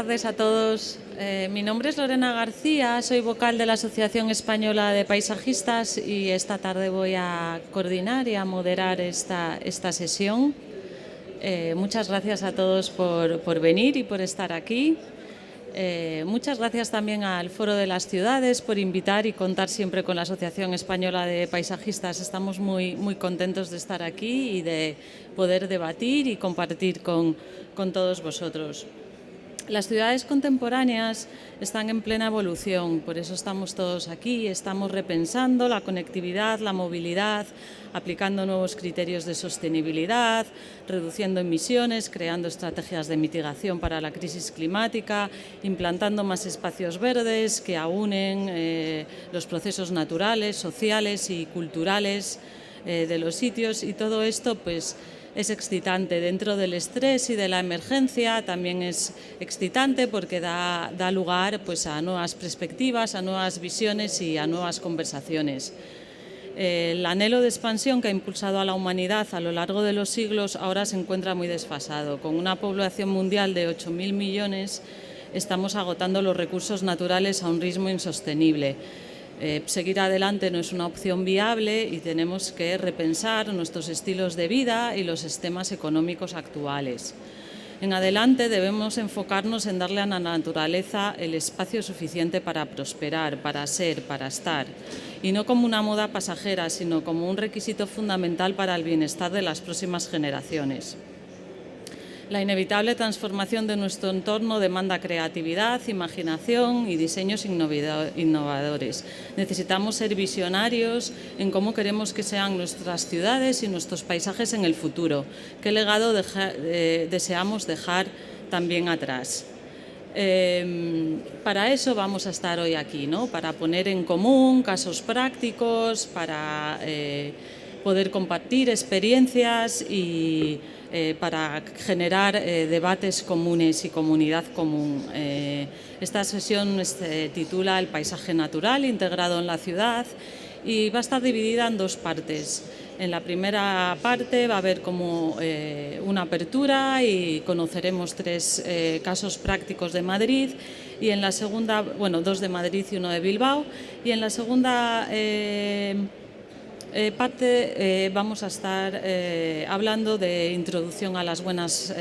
tardes a todos. Mi nombre es Lorena García, soy vocal de la Asociación Española de Paisajistas y esta tarde voy a coordinar y a moderar esta sesión. Muchas gracias a todos por venir y por estar aquí. Muchas gracias también al Foro de las Ciudades por invitar y contar siempre con la Asociación Española de Paisajistas. Estamos muy contentos de estar aquí y de poder debatir y compartir con todos vosotros. Las ciudades contemporáneas están en plena evolución, por eso estamos todos aquí, estamos repensando la conectividad, la movilidad, aplicando nuevos criterios de sostenibilidad, reduciendo emisiones, creando estrategias de mitigación para la crisis climática, implantando más espacios verdes que aúnen los procesos naturales, sociales y culturales de los sitios, y todo esto pues es excitante. Dentro del estrés y de la emergencia también es excitante porque da lugar pues, a nuevas perspectivas, a nuevas visiones y a nuevas conversaciones. El anhelo de expansión que ha impulsado a la humanidad a lo largo de los siglos ahora se encuentra muy desfasado. Con una población mundial de 8.000 millones estamos agotando los recursos naturales a un ritmo insostenible. Seguir adelante no es una opción viable y tenemos que repensar nuestros estilos de vida y los sistemas económicos actuales. En adelante debemos enfocarnos en darle a la naturaleza el espacio suficiente para prosperar, para ser, para estar, y no como una moda pasajera, sino como un requisito fundamental para el bienestar de las próximas generaciones. La inevitable transformación de nuestro entorno demanda creatividad, imaginación y diseños innovadores. Necesitamos ser visionarios en cómo queremos que sean nuestras ciudades y nuestros paisajes en el futuro. ¿Qué legado deseamos dejar también atrás? Para eso vamos a estar hoy aquí, ¿no? Para poner en común casos prácticos, para poder compartir experiencias y para generar debates comunes y comunidad común. Esta sesión se titula El paisaje natural integrado en la ciudad y va a estar dividida en dos partes. En la primera parte va a haber como una apertura y conoceremos tres casos prácticos de Madrid, y en la segunda, bueno, dos de Madrid y uno de Bilbao, y en la segunda parte vamos a estar hablando de introducción a las buenas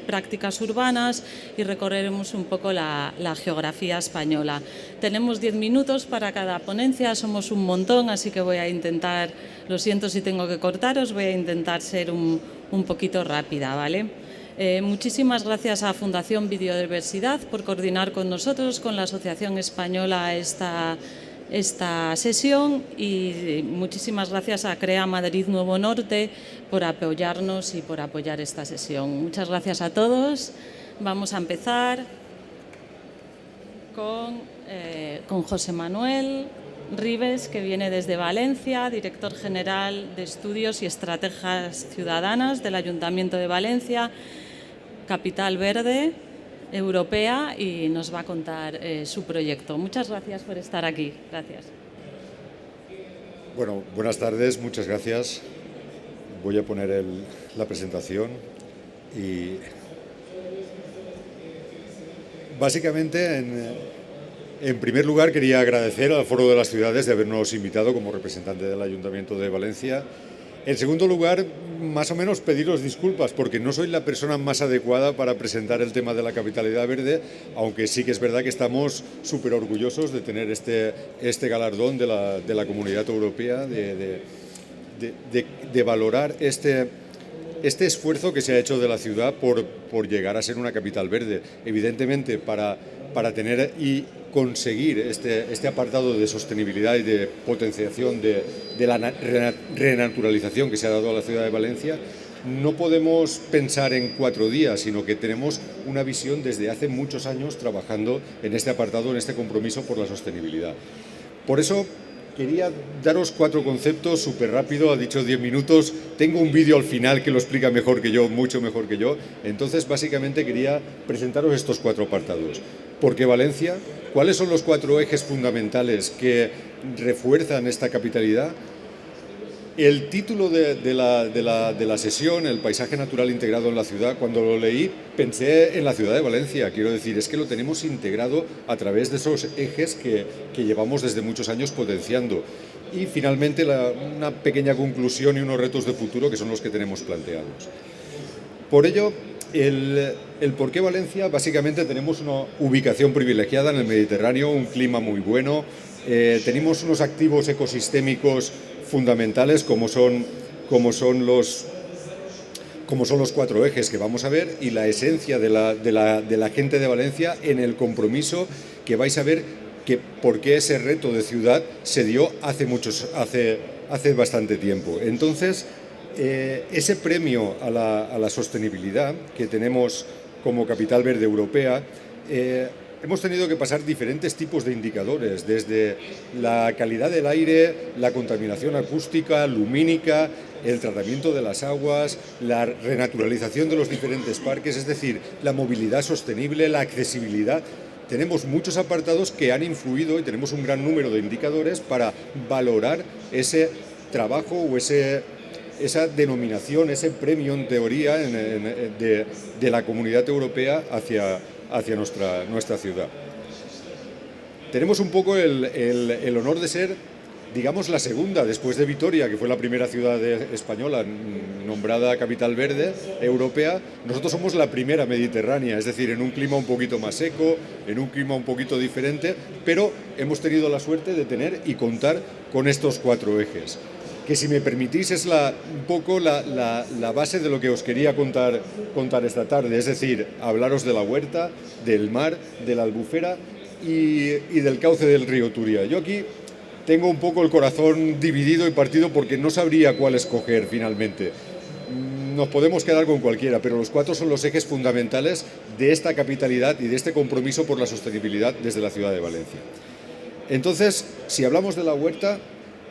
prácticas urbanas y recorreremos un poco la geografía española. Tenemos 10 minutos para cada ponencia, somos un montón, así que voy a intentar, lo siento si tengo que cortaros, voy a intentar ser un poquito rápida, ¿vale? Muchísimas gracias a Fundación Biodiversidad por coordinar con nosotros, con la Asociación Española esta sesión, y muchísimas gracias a CREA Madrid Nuevo Norte por apoyarnos y por apoyar esta sesión. Muchas gracias a todos. Vamos a empezar con José Manuel Ribes, que viene desde Valencia, director general de Estudios y Estrategias Ciudadanas del Ayuntamiento de Valencia, capital verde europea, y nos va a contar su proyecto. Muchas gracias por estar aquí. Gracias. Bueno, buenas tardes, muchas gracias. Voy a poner la presentación y básicamente en primer lugar quería agradecer al Foro de las Ciudades de habernos invitado como representante del Ayuntamiento de Valencia. En segundo lugar, más o menos pediros disculpas porque no soy la persona más adecuada para presentar el tema de la capitalidad verde, aunque sí que es verdad que estamos súper orgullosos de tener este galardón de la Comunidad Europea, de valorar este esfuerzo que se ha hecho de la ciudad por llegar a ser una capital verde. Evidentemente, para tener y conseguir este apartado de sostenibilidad y de potenciación de la renaturalización que se ha dado a la ciudad de Valencia, no podemos pensar en 4 días, sino que tenemos una visión desde hace muchos años trabajando en este apartado, en este compromiso por la sostenibilidad. Por eso quería daros 4 conceptos súper rápido, ha dicho 10 minutos, tengo un vídeo al final que lo explica mejor que yo, mucho mejor que yo, entonces básicamente quería presentaros estos 4 apartados. ¿Por qué Valencia? ¿Cuáles son los 4 ejes fundamentales que refuerzan esta capitalidad? El título de la sesión, el paisaje natural integrado en la ciudad, cuando lo leí pensé en la ciudad de Valencia. Quiero decir, es que lo tenemos integrado a través de esos ejes que llevamos desde muchos años potenciando. Y finalmente una pequeña conclusión y unos retos de futuro que son los que tenemos planteados. Por ello, el por qué Valencia, básicamente tenemos una ubicación privilegiada en el Mediterráneo, un clima muy bueno, tenemos unos activos ecosistémicos fundamentales como son los 4 ejes que vamos a ver, y la esencia de la gente de Valencia en el compromiso que vais a ver que por qué ese reto de ciudad se dio hace bastante tiempo. Entonces, ese premio a la sostenibilidad que tenemos como Capital Verde Europea, hemos tenido que pasar diferentes tipos de indicadores, desde la calidad del aire, la contaminación acústica, lumínica, el tratamiento de las aguas, la renaturalización de los diferentes parques, es decir, la movilidad sostenible, la accesibilidad. Tenemos muchos apartados que han influido y tenemos un gran número de indicadores para valorar ese trabajo o esa denominación, ese premio en teoría de la Comunidad Europea hacia nuestra ciudad. Tenemos un poco el honor de ser, digamos, la segunda, después de Vitoria, que fue la primera ciudad española nombrada Capital Verde Europea. Nosotros somos la primera mediterránea, es decir, en un clima un poquito más seco, en un clima un poquito diferente, pero hemos tenido la suerte de tener y contar con estos 4 ejes, que, si me permitís, es un poco la base de lo que os quería contar esta tarde, es decir, hablaros de la huerta, del mar, de la albufera y del cauce del río Turia. Yo aquí tengo un poco el corazón dividido y partido porque no sabría cuál escoger finalmente. Nos podemos quedar con cualquiera, pero los 4 son los ejes fundamentales de esta capitalidad y de este compromiso por la sostenibilidad desde la ciudad de Valencia. Entonces, si hablamos de la huerta,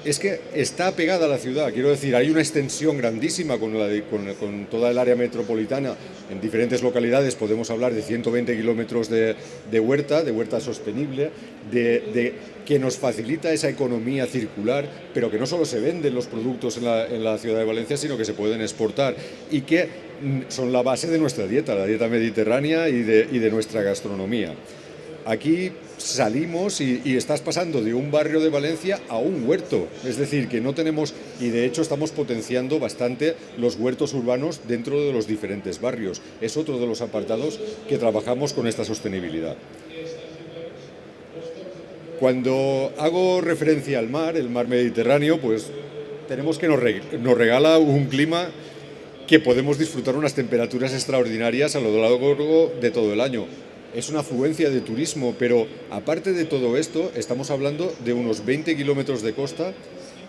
es que está pegada a la ciudad, quiero decir, hay una extensión grandísima con toda el área metropolitana. En diferentes localidades podemos hablar de 120 kilómetros de huerta sostenible, que nos facilita esa economía circular, pero que no solo se venden los productos en la ciudad de Valencia, sino que se pueden exportar y que son la base de nuestra dieta, la dieta mediterránea y de nuestra gastronomía. Aquí salimos y estás pasando de un barrio de Valencia a un huerto, es decir, que no tenemos, y de hecho estamos potenciando bastante los huertos urbanos dentro de los diferentes barrios. Es otro de los apartados que trabajamos con esta sostenibilidad. Cuando hago referencia al mar, el mar Mediterráneo, pues tenemos que nos regala un clima que podemos disfrutar unas temperaturas extraordinarias a lo largo de todo el año. Es una afluencia de turismo, pero aparte de todo esto, estamos hablando de unos 20 kilómetros de costa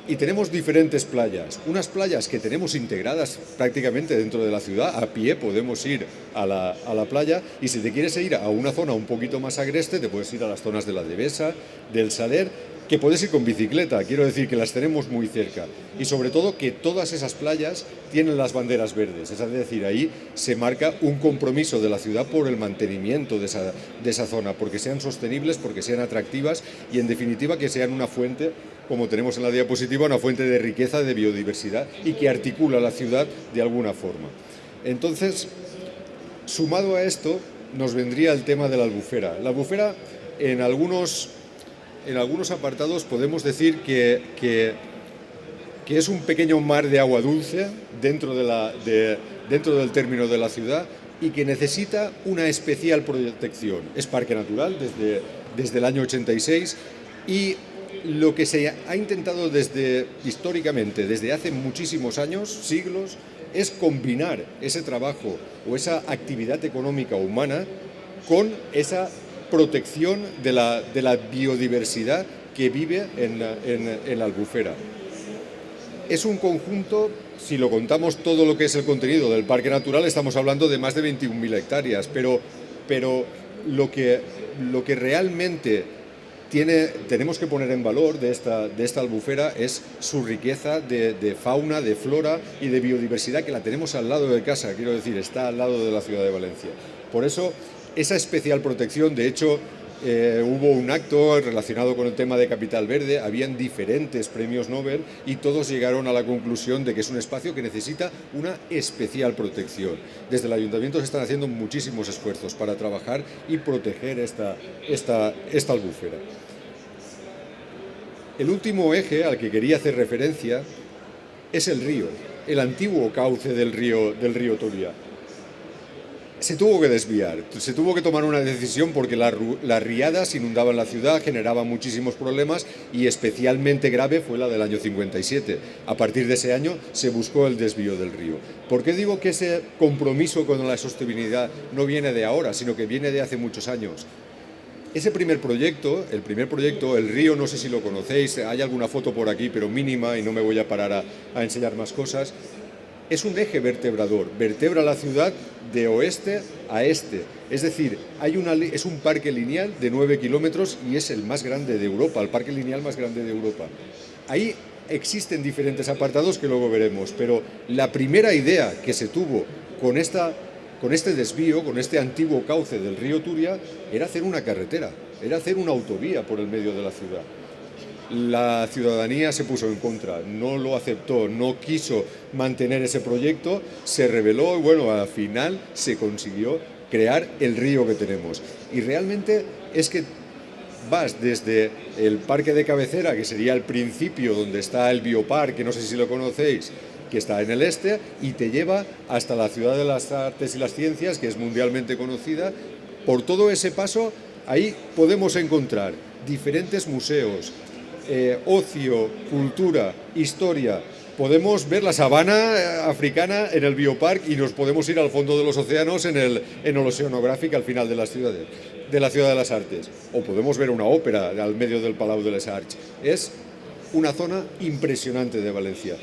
y tenemos diferentes playas. Unas playas que tenemos integradas prácticamente dentro de la ciudad, a pie podemos ir a la playa, y si te quieres ir a una zona un poquito más agreste, te puedes ir a las zonas de la Devesa, del Saler, que puedes ir con bicicleta, quiero decir que las tenemos muy cerca. Y sobre todo que todas esas playas tienen las banderas verdes, es decir, ahí se marca un compromiso de la ciudad por el mantenimiento de esa zona, porque sean sostenibles, porque sean atractivas y, en definitiva, que sean una fuente, como tenemos en la diapositiva, una fuente de riqueza, de biodiversidad y que articula la ciudad de alguna forma. Entonces, sumado a esto, nos vendría el tema de la albufera. La albufera, en algunos apartados podemos decir que es un pequeño mar de agua dulce dentro del término de la ciudad y que necesita una especial protección. Es parque natural desde el año 86 y lo que se ha intentado históricamente, desde hace muchísimos años, siglos, es combinar ese trabajo o esa actividad económica humana con esa protección de la biodiversidad que vive en la albufera. Es un conjunto, si lo contamos todo lo que es el contenido del parque natural, estamos hablando de más de 21.000 hectáreas, pero lo que realmente tenemos que poner en valor de esta albufera es su riqueza de fauna, de flora y de biodiversidad, que la tenemos al lado de casa, quiero decir, está al lado de la ciudad de Valencia. Por eso, esa especial protección, de hecho, hubo un acto relacionado con el tema de Capital Verde, habían diferentes premios Nobel y todos llegaron a la conclusión de que es un espacio que necesita una especial protección. Desde el Ayuntamiento se están haciendo muchísimos esfuerzos para trabajar y proteger esta albufera. El último eje al que quería hacer referencia es el río, el antiguo cauce del río Turia. Se tuvo que desviar, se tuvo que tomar una decisión porque las riadas inundaban la ciudad, generaban muchísimos problemas y especialmente grave fue la del año 57. A partir de ese año se buscó el desvío del río. ¿Por qué digo que ese compromiso con la sostenibilidad no viene de ahora, sino que viene de hace muchos años? Ese primer proyecto, el río, no sé si lo conocéis, hay alguna foto por aquí, pero mínima, y no me voy a parar a enseñar más cosas. Es un eje vertebrador, vertebra la ciudad de oeste a este. Es decir, es un parque lineal de 9 kilómetros y es el más grande de Europa, el parque lineal más grande de Europa. Ahí existen diferentes apartados que luego veremos, pero la primera idea que se tuvo con este desvío, con este antiguo cauce del río Turia, era hacer una carretera, era hacer una autovía por el medio de la ciudad. La ciudadanía se puso en contra, no lo aceptó, no quiso mantener ese proyecto, se rebeló y bueno, al final se consiguió crear el río que tenemos. Y realmente es que vas desde el parque de cabecera, que sería el principio donde está el bioparque, no sé si lo conocéis, que está en el este, y te lleva hasta la ciudad de las artes y las ciencias, que es mundialmente conocida. Por todo ese paso, ahí podemos encontrar diferentes museos, ocio, cultura, historia. Podemos ver la sabana africana en el bioparque y nos podemos ir al fondo de los océanos en el Oceanographic al final de la ciudad de las artes. O podemos ver una ópera al medio del Palau de les Arts. Es una zona impresionante de Valencia.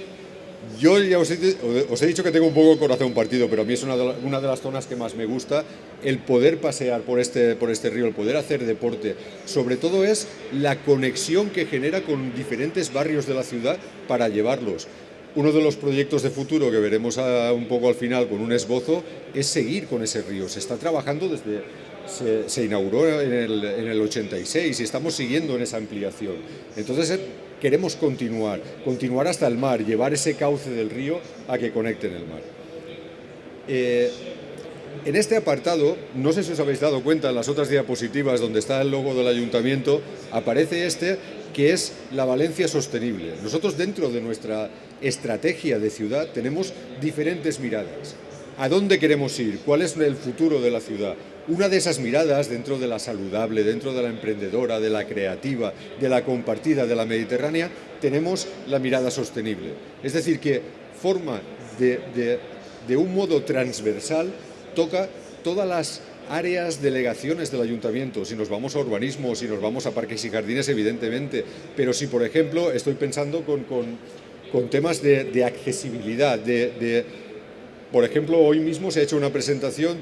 Yo ya os he dicho que tengo un poco el corazón partido, pero a mí es una de las zonas que más me gusta, el poder pasear por este río, el poder hacer deporte. Sobre todo es la conexión que genera con diferentes barrios de la ciudad para llevarlos. Uno de los proyectos de futuro que veremos un poco al final con un esbozo es seguir con ese río. Se está trabajando se inauguró en el 86 y estamos siguiendo en esa ampliación. Entonces queremos continuar hasta el mar, llevar ese cauce del río a que conecte en el mar. En este apartado, no sé si os habéis dado cuenta en las otras diapositivas donde está el logo del ayuntamiento, aparece que es la Valencia sostenible. Nosotros dentro de nuestra estrategia de ciudad tenemos diferentes miradas. ¿A dónde queremos ir? ¿Cuál es el futuro de la ciudad? Una de esas miradas, dentro de la saludable, dentro de la emprendedora, de la creativa, de la compartida, de la mediterránea, tenemos la mirada sostenible. Es decir, que forma de un modo transversal, toca todas las áreas, delegaciones del ayuntamiento. Si nos vamos a urbanismo, si nos vamos a parques y jardines, evidentemente, pero si, por ejemplo, estoy pensando con temas de accesibilidad, por ejemplo, hoy mismo se ha hecho una presentación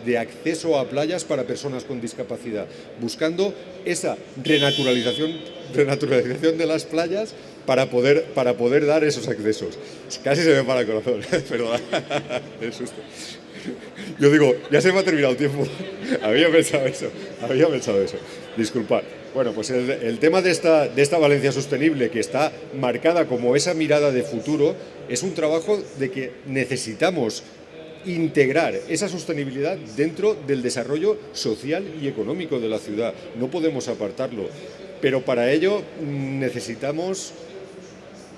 de acceso a playas para personas con discapacidad, buscando esa renaturalización de las playas para poder dar esos accesos. Casi se me para el corazón, perdón, el susto. Yo digo, ya se me ha terminado el tiempo. Había pensado eso. Disculpad. Bueno, pues el tema de esta Valencia sostenible, que está marcada como esa mirada de futuro, es un trabajo de que necesitamos integrar esa sostenibilidad dentro del desarrollo social y económico de la ciudad. No podemos apartarlo, pero para ello necesitamos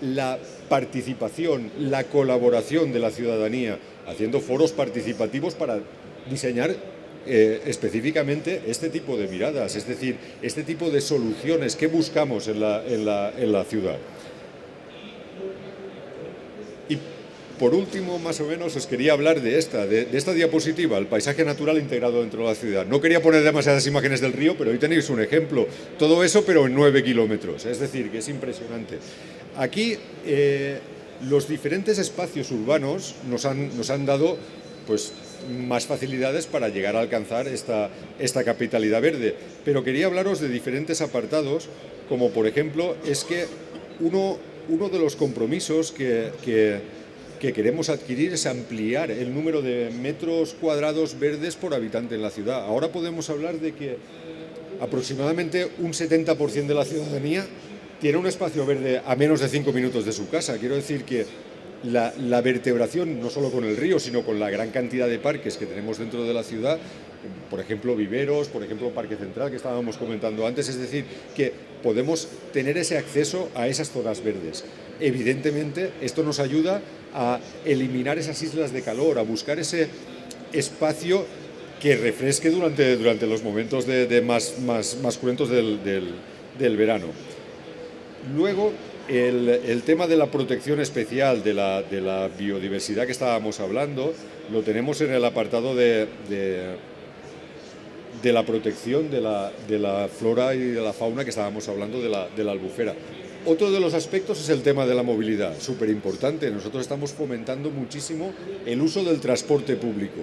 la participación, la colaboración de la ciudadanía, haciendo foros participativos para diseñar específicamente este tipo de miradas, es decir, este tipo de soluciones que buscamos en la ciudad. Y por último, más o menos, os quería hablar de esta diapositiva, el paisaje natural integrado dentro de la ciudad. No quería poner demasiadas imágenes del río, pero hoy tenéis un ejemplo. Todo eso, pero en 9 kilómetros, es decir, que es impresionante. Aquí los diferentes espacios urbanos nos han dado pues, más facilidades para llegar a alcanzar esta capitalidad verde. Pero quería hablaros de diferentes apartados, como por ejemplo, es que uno de los compromisos que queremos adquirir es ampliar el número de metros cuadrados verdes por habitante en la ciudad. Ahora podemos hablar de que aproximadamente un 70% de la ciudadanía tiene un espacio verde a menos de 5 minutos de su casa. Quiero decir que la vertebración, no solo con el río, sino con la gran cantidad de parques que tenemos dentro de la ciudad, por ejemplo Viveros, por ejemplo Parque Central, que estábamos comentando antes, es decir, que podemos tener ese acceso a esas zonas verdes. Evidentemente, esto nos ayuda a eliminar esas islas de calor, a buscar ese espacio que refresque durante los momentos más cruentos del verano. Luego, el tema de la protección especial de la biodiversidad que estábamos hablando, lo tenemos en el apartado de la protección de la flora y de la fauna que estábamos hablando de la albufera. Otro de los aspectos es el tema de la movilidad, súper importante. Nosotros estamos fomentando muchísimo el uso del transporte público.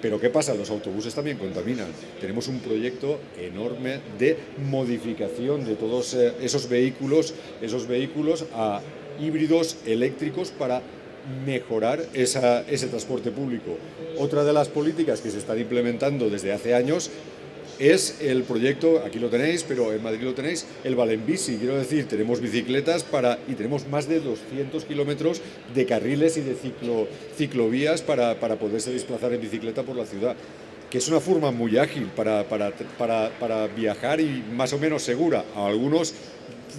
Pero ¿qué pasa? Los autobuses también contaminan. Tenemos un proyecto enorme de modificación de todos esos vehículos a híbridos eléctricos para mejorar ese transporte público. Otra de las políticas que se están implementando desde hace años es el proyecto, aquí lo tenéis, pero en Madrid lo tenéis, el Valenbici. Quiero decir, tenemos bicicletas y tenemos más de 200 kilómetros de carriles y de ciclovías para poderse desplazar en bicicleta por la ciudad, que es una forma muy ágil para viajar y más o menos segura. A algunos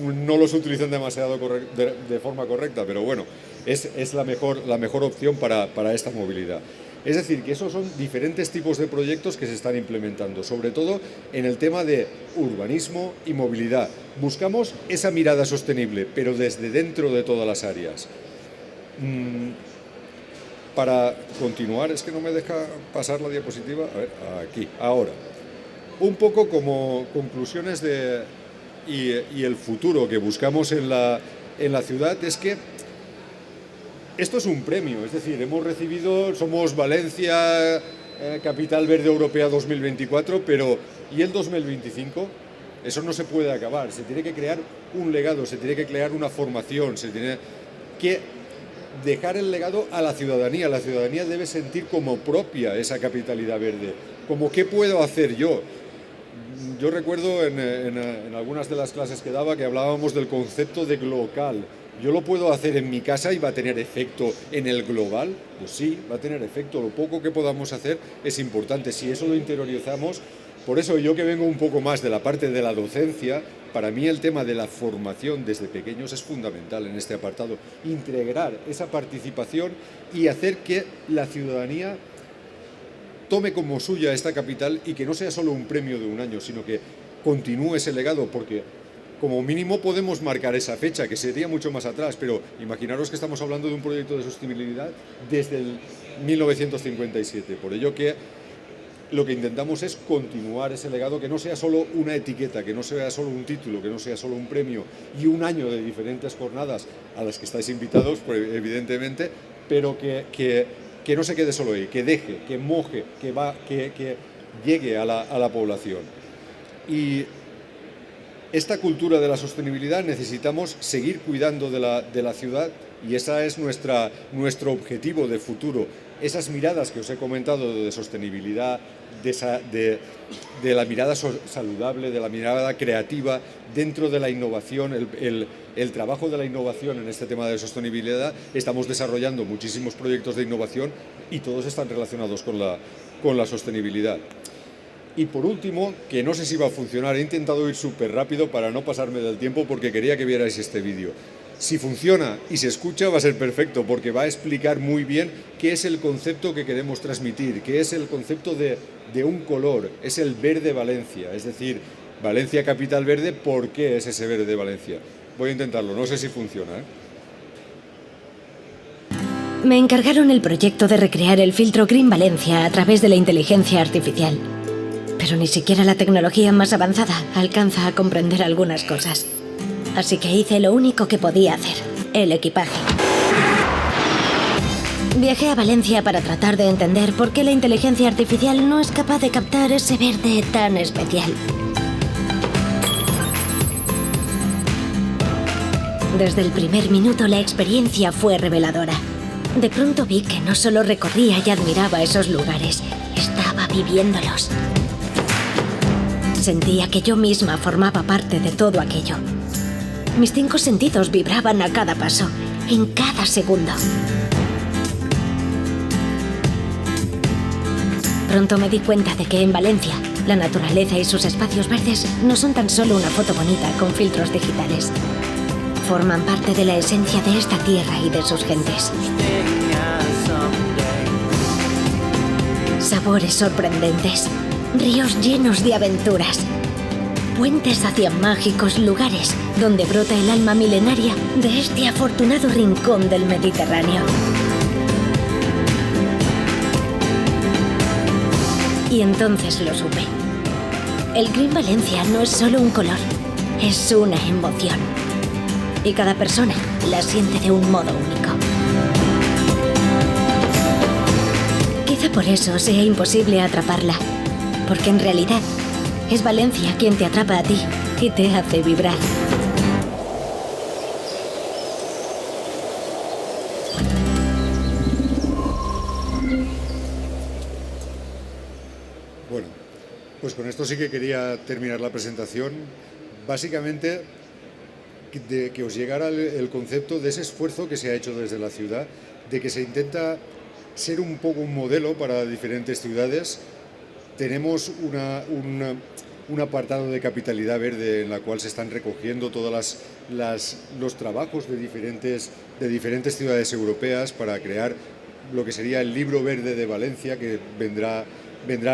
no los utilizan demasiado de forma correcta, pero bueno, es la mejor opción para esta movilidad. Es decir, que esos son diferentes tipos de proyectos que se están implementando, sobre todo en el tema de urbanismo y movilidad. Buscamos esa mirada sostenible, pero desde dentro de todas las áreas. Para continuar, es que no me deja pasar la diapositiva. A ver, aquí, ahora. Un poco como conclusiones y el futuro que buscamos en la ciudad es que esto es un premio, es decir, somos Valencia, Capital Verde Europea 2024, pero ¿y el 2025? Eso no se puede acabar, se tiene que crear un legado, se tiene que crear una formación, se tiene que dejar el legado a la ciudadanía debe sentir como propia esa capitalidad verde, como ¿qué puedo hacer yo? Yo recuerdo en algunas de las clases que daba que hablábamos del concepto de glocal. ¿Yo lo puedo hacer en mi casa y va a tener efecto en el global? Pues sí, va a tener efecto. Lo poco que podamos hacer es importante. Si eso lo interiorizamos, por eso yo que vengo un poco más de la parte de la docencia, para mí el tema de la formación desde pequeños es fundamental en este apartado. Integrar esa participación y hacer que la ciudadanía tome como suya esta capital y que no sea solo un premio de un año, sino que continúe ese legado, porque como mínimo podemos marcar esa fecha, que sería mucho más atrás, pero imaginaros que estamos hablando de un proyecto de sostenibilidad desde el 1957. Por ello que lo que intentamos es continuar ese legado, que no sea solo una etiqueta, que no sea solo un título, que no sea solo un premio y un año de diferentes jornadas a las que estáis invitados, pues, evidentemente, pero que no se quede solo ahí, que deje, que moje, que llegue a la población. Y esta cultura de la sostenibilidad necesitamos seguir cuidando de la ciudad y ese es nuestro objetivo de futuro. Esas miradas que os he comentado de sostenibilidad, de la mirada saludable, de la mirada creativa dentro de la innovación, el trabajo de la innovación en este tema de sostenibilidad. Estamos desarrollando muchísimos proyectos de innovación y todos están relacionados con la sostenibilidad. Y por último, que no sé si va a funcionar, he intentado ir súper rápido para no pasarme del tiempo porque quería que vierais este vídeo. Si funciona y se escucha va a ser perfecto porque va a explicar muy bien qué es el concepto que queremos transmitir, qué es el concepto de un color, es el verde Valencia, es decir, Valencia capital verde, ¿por qué es ese verde Valencia? Voy a intentarlo, no sé si funciona, Me encargaron el proyecto de recrear el filtro Green Valencia a través de la inteligencia artificial. Pero ni siquiera la tecnología más avanzada alcanza a comprender algunas cosas. Así que hice lo único que podía hacer, el equipaje. Viajé a Valencia para tratar de entender por qué la inteligencia artificial no es capaz de captar ese verde tan especial. Desde el primer minuto la experiencia fue reveladora. De pronto vi que no solo recorría y admiraba esos lugares, estaba viviéndolos. Sentía que yo misma formaba parte de todo aquello. Mis 5 sentidos vibraban a cada paso, en cada segundo. Pronto me di cuenta de que en Valencia, la naturaleza y sus espacios verdes no son tan solo una foto bonita con filtros digitales. Forman parte de la esencia de esta tierra y de sus gentes. Sabores sorprendentes, ríos llenos de aventuras, puentes hacia mágicos lugares donde brota el alma milenaria de este afortunado rincón del Mediterráneo. Y entonces lo supe. El Green Valencia no es solo un color, es una emoción. Y cada persona la siente de un modo único. Quizá por eso sea imposible atraparla, porque en realidad es Valencia quien te atrapa a ti y te hace vibrar. Bueno, pues con esto sí que quería terminar la presentación. Básicamente, de que os llegara el concepto de ese esfuerzo que se ha hecho desde la ciudad, de que se intenta ser un poco un modelo para diferentes ciudades. Tenemos un apartado de capitalidad verde en la cual se están recogiendo todos los trabajos de diferentes ciudades europeas para crear lo que sería el libro verde de Valencia, que vendrá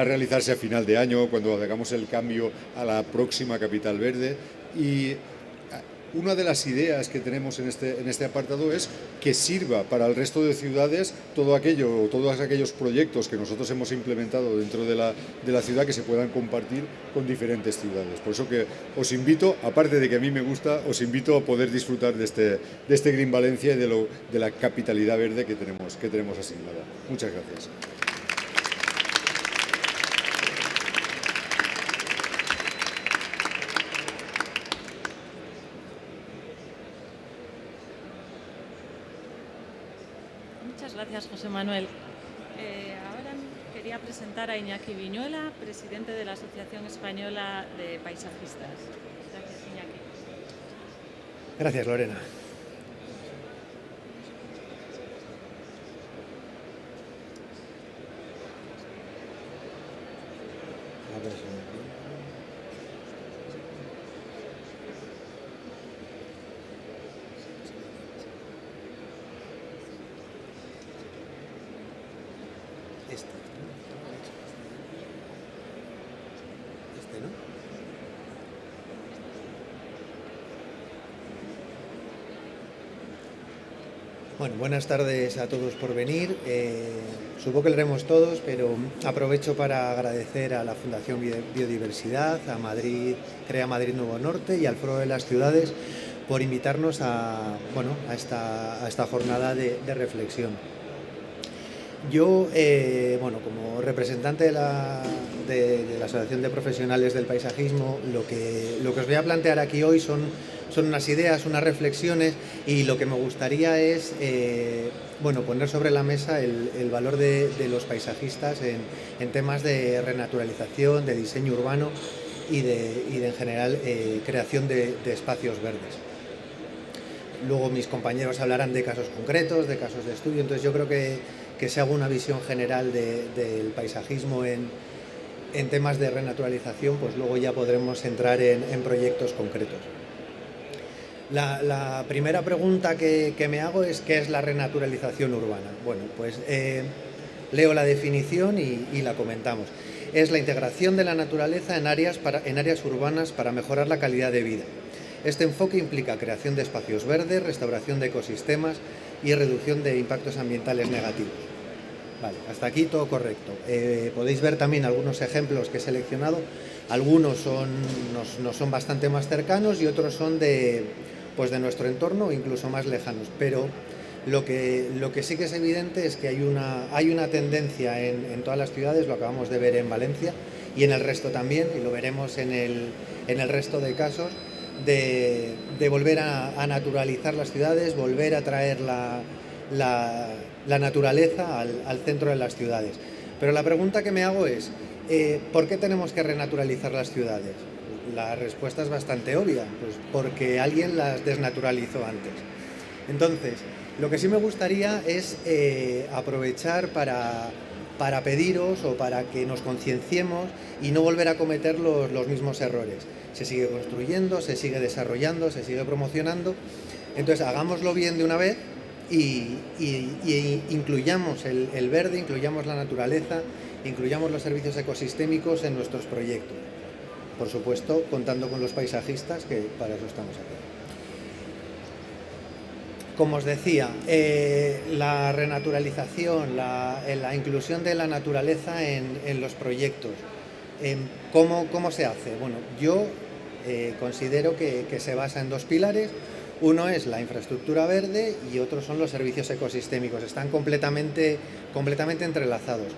a realizarse a final de año cuando hagamos el cambio a la próxima capital verde. Y una de las ideas que tenemos en este apartado es que sirva para el resto de ciudades todos aquellos proyectos que nosotros hemos implementado dentro de la ciudad, que se puedan compartir con diferentes ciudades. Por eso que os invito, aparte de que a mí me gusta, os invito a poder disfrutar de este Green Valencia y de la capitalidad verde que tenemos asignada. Muchas gracias. Muchas gracias, José Manuel. Ahora quería presentar a Iñaki Viñuela, presidente de la Asociación Española de Paisajistas. Gracias, Iñaki. Gracias, Lorena. ¿no? Bueno, buenas tardes a todos por venir. Supongo que lo haremos todos, pero aprovecho para agradecer a la Fundación Biodiversidad, a Madrid, Crea Madrid Nuevo Norte y al Foro de las Ciudades por invitarnos a esta jornada de reflexión. Yo, como representante de la Asociación de Profesionales del Paisajismo, lo que os voy a plantear aquí hoy son unas ideas, unas reflexiones, y lo que me gustaría es poner sobre la mesa el valor de los paisajistas en temas de renaturalización, de diseño urbano y de en general creación de espacios verdes. Luego mis compañeros hablarán de casos concretos, de casos de estudio, entonces yo creo que se haga una visión general del paisajismo en temas de renaturalización, pues luego ya podremos entrar en proyectos concretos. La primera pregunta que me hago es ¿qué es la renaturalización urbana? Bueno, pues leo la definición y la comentamos. Es la integración de la naturaleza en áreas urbanas para mejorar la calidad de vida. Este enfoque implica creación de espacios verdes, restauración de ecosistemas y reducción de impactos ambientales negativos. Vale, hasta aquí todo correcto. Podéis ver también algunos ejemplos que he seleccionado. Algunos nos son bastante más cercanos y otros son de nuestro entorno o incluso más lejanos. Pero lo que sí que es evidente es que hay una tendencia en todas las ciudades, lo acabamos de ver en Valencia y en el resto también, y lo veremos en el resto de casos, de volver a naturalizar las ciudades, volver a traer la naturaleza al centro de las ciudades. Pero la pregunta que me hago es, ¿Por qué tenemos que renaturalizar las ciudades? La respuesta es bastante obvia, pues porque alguien las desnaturalizó antes. Entonces, lo que sí me gustaría es aprovechar para pediros o para que nos concienciemos y no volver a cometer los mismos errores. Se sigue construyendo, se sigue desarrollando, se sigue promocionando. Entonces, hagámoslo bien de una vez y incluyamos el verde, incluyamos la naturaleza, incluyamos los servicios ecosistémicos en nuestros proyectos. Por supuesto, contando con los paisajistas, que para eso estamos aquí. Como os decía, la renaturalización, la inclusión de la naturaleza en los proyectos. ¿Cómo se hace? Bueno, yo considero que se basa en dos pilares. Uno es la infraestructura verde y otros son los servicios ecosistémicos. Están completamente entrelazados.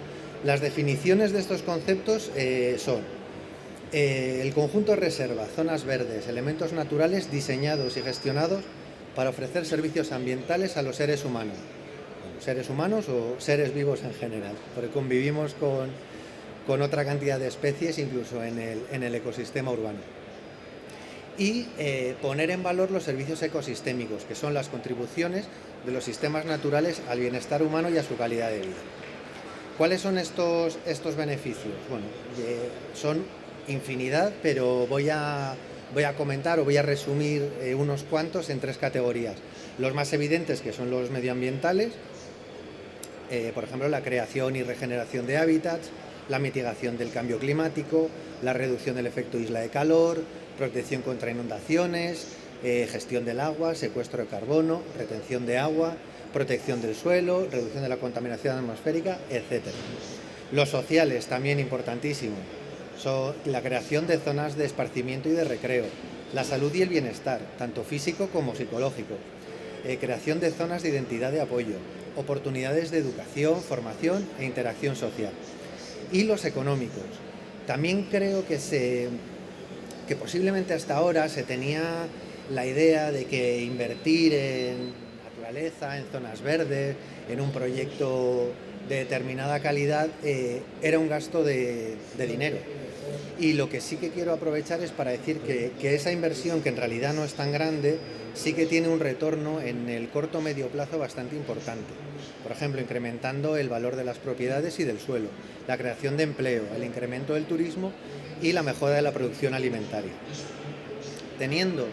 Las definiciones de estos conceptos son el conjunto de reserva, zonas verdes, elementos naturales diseñados y gestionados para ofrecer servicios ambientales a los seres humanos. Bueno, seres humanos o seres vivos en general, porque convivimos con otra cantidad de especies incluso en el ecosistema urbano. Y poner en valor los servicios ecosistémicos, que son las contribuciones de los sistemas naturales al bienestar humano y a su calidad de vida. ¿Cuáles son estos beneficios? Bueno, son infinidad, pero voy a comentar o voy a resumir unos cuantos en tres categorías. Los más evidentes, que son los medioambientales, por ejemplo, la creación y regeneración de hábitats, la mitigación del cambio climático, la reducción del efecto isla de calor, protección contra inundaciones, gestión del agua, secuestro de carbono, retención de agua, protección del suelo, reducción de la contaminación atmosférica, etc. Los sociales, también importantísimo, son la creación de zonas de esparcimiento y de recreo, la salud y el bienestar, tanto físico como psicológico, creación de zonas de identidad de apoyo, oportunidades de educación, formación e interacción social. Y los económicos. También creo que posiblemente hasta ahora se tenía la idea de que invertir en naturaleza, en zonas verdes, en un proyecto de determinada calidad, era un gasto de dinero. Y lo que sí que quiero aprovechar es para decir que esa inversión, que en realidad no es tan grande, sí que tiene un retorno en el corto o medio plazo bastante importante. Por ejemplo, incrementando el valor de las propiedades y del suelo, la creación de empleo, el incremento del turismo y la mejora de la producción alimentaria. Teniendo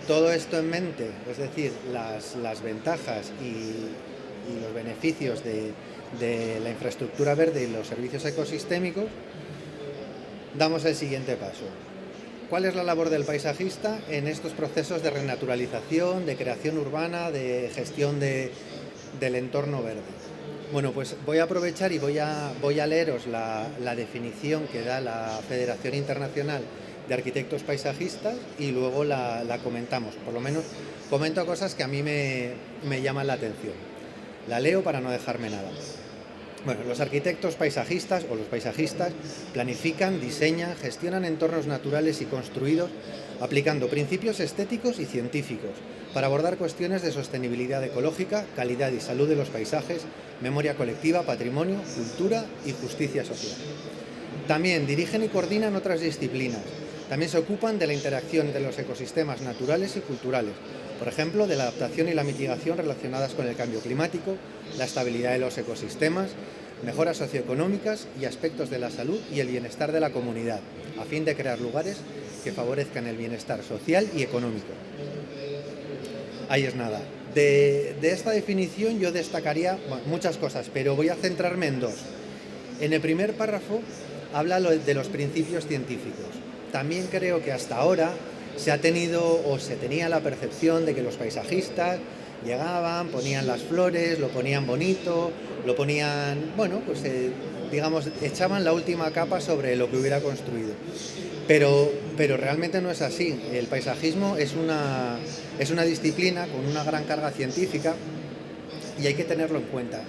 todo esto en mente, es decir, las ventajas y los beneficios de la infraestructura verde y los servicios ecosistémicos, damos el siguiente paso. ¿Cuál es la labor del paisajista en estos procesos de renaturalización, de creación urbana, de gestión del entorno verde? Bueno, pues voy a aprovechar y voy a leeros la definición que da la Federación Internacional de Arquitectos Paisajistas y luego la comentamos. Por lo menos comento cosas que a mí me llaman la atención. La leo para no dejarme nada. Bueno, los arquitectos paisajistas o los paisajistas planifican, diseñan, gestionan entornos naturales y construidos aplicando principios estéticos y científicos para abordar cuestiones de sostenibilidad ecológica, calidad y salud de los paisajes, memoria colectiva, patrimonio, cultura y justicia social. También dirigen y coordinan otras disciplinas. También se ocupan de la interacción de los ecosistemas naturales y culturales, por ejemplo, de la adaptación y la mitigación relacionadas con el cambio climático, la estabilidad de los ecosistemas, mejoras socioeconómicas y aspectos de la salud y el bienestar de la comunidad, a fin de crear lugares que favorezcan el bienestar social y económico. Ahí es nada. De esta definición yo destacaría muchas cosas, pero voy a centrarme en dos. En el primer párrafo habla de los principios científicos. También creo que hasta ahora se tenía la percepción de que los paisajistas llegaban, ponían las flores, lo ponían bonito, lo ponían, digamos, echaban la última capa sobre lo que hubiera construido. Pero realmente no es así. El paisajismo es una disciplina con una gran carga científica y hay que tenerlo en cuenta.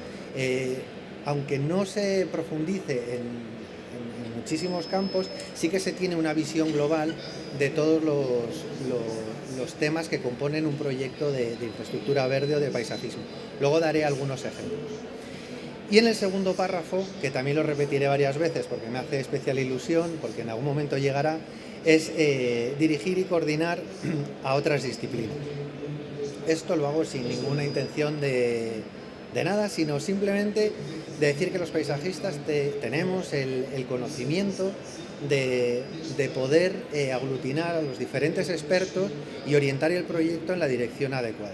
Aunque no se profundice en muchísimos campos, sí que se tiene una visión global de todos los temas que componen un proyecto de infraestructura verde o de paisajismo. Luego daré algunos ejemplos. Y en el segundo párrafo, que también lo repetiré varias veces porque me hace especial ilusión, porque en algún momento llegará, es dirigir y coordinar a otras disciplinas. Esto lo hago sin ninguna intención de nada, sino simplemente de decir que los paisajistas tenemos el conocimiento de poder aglutinar a los diferentes expertos y orientar el proyecto en la dirección adecuada.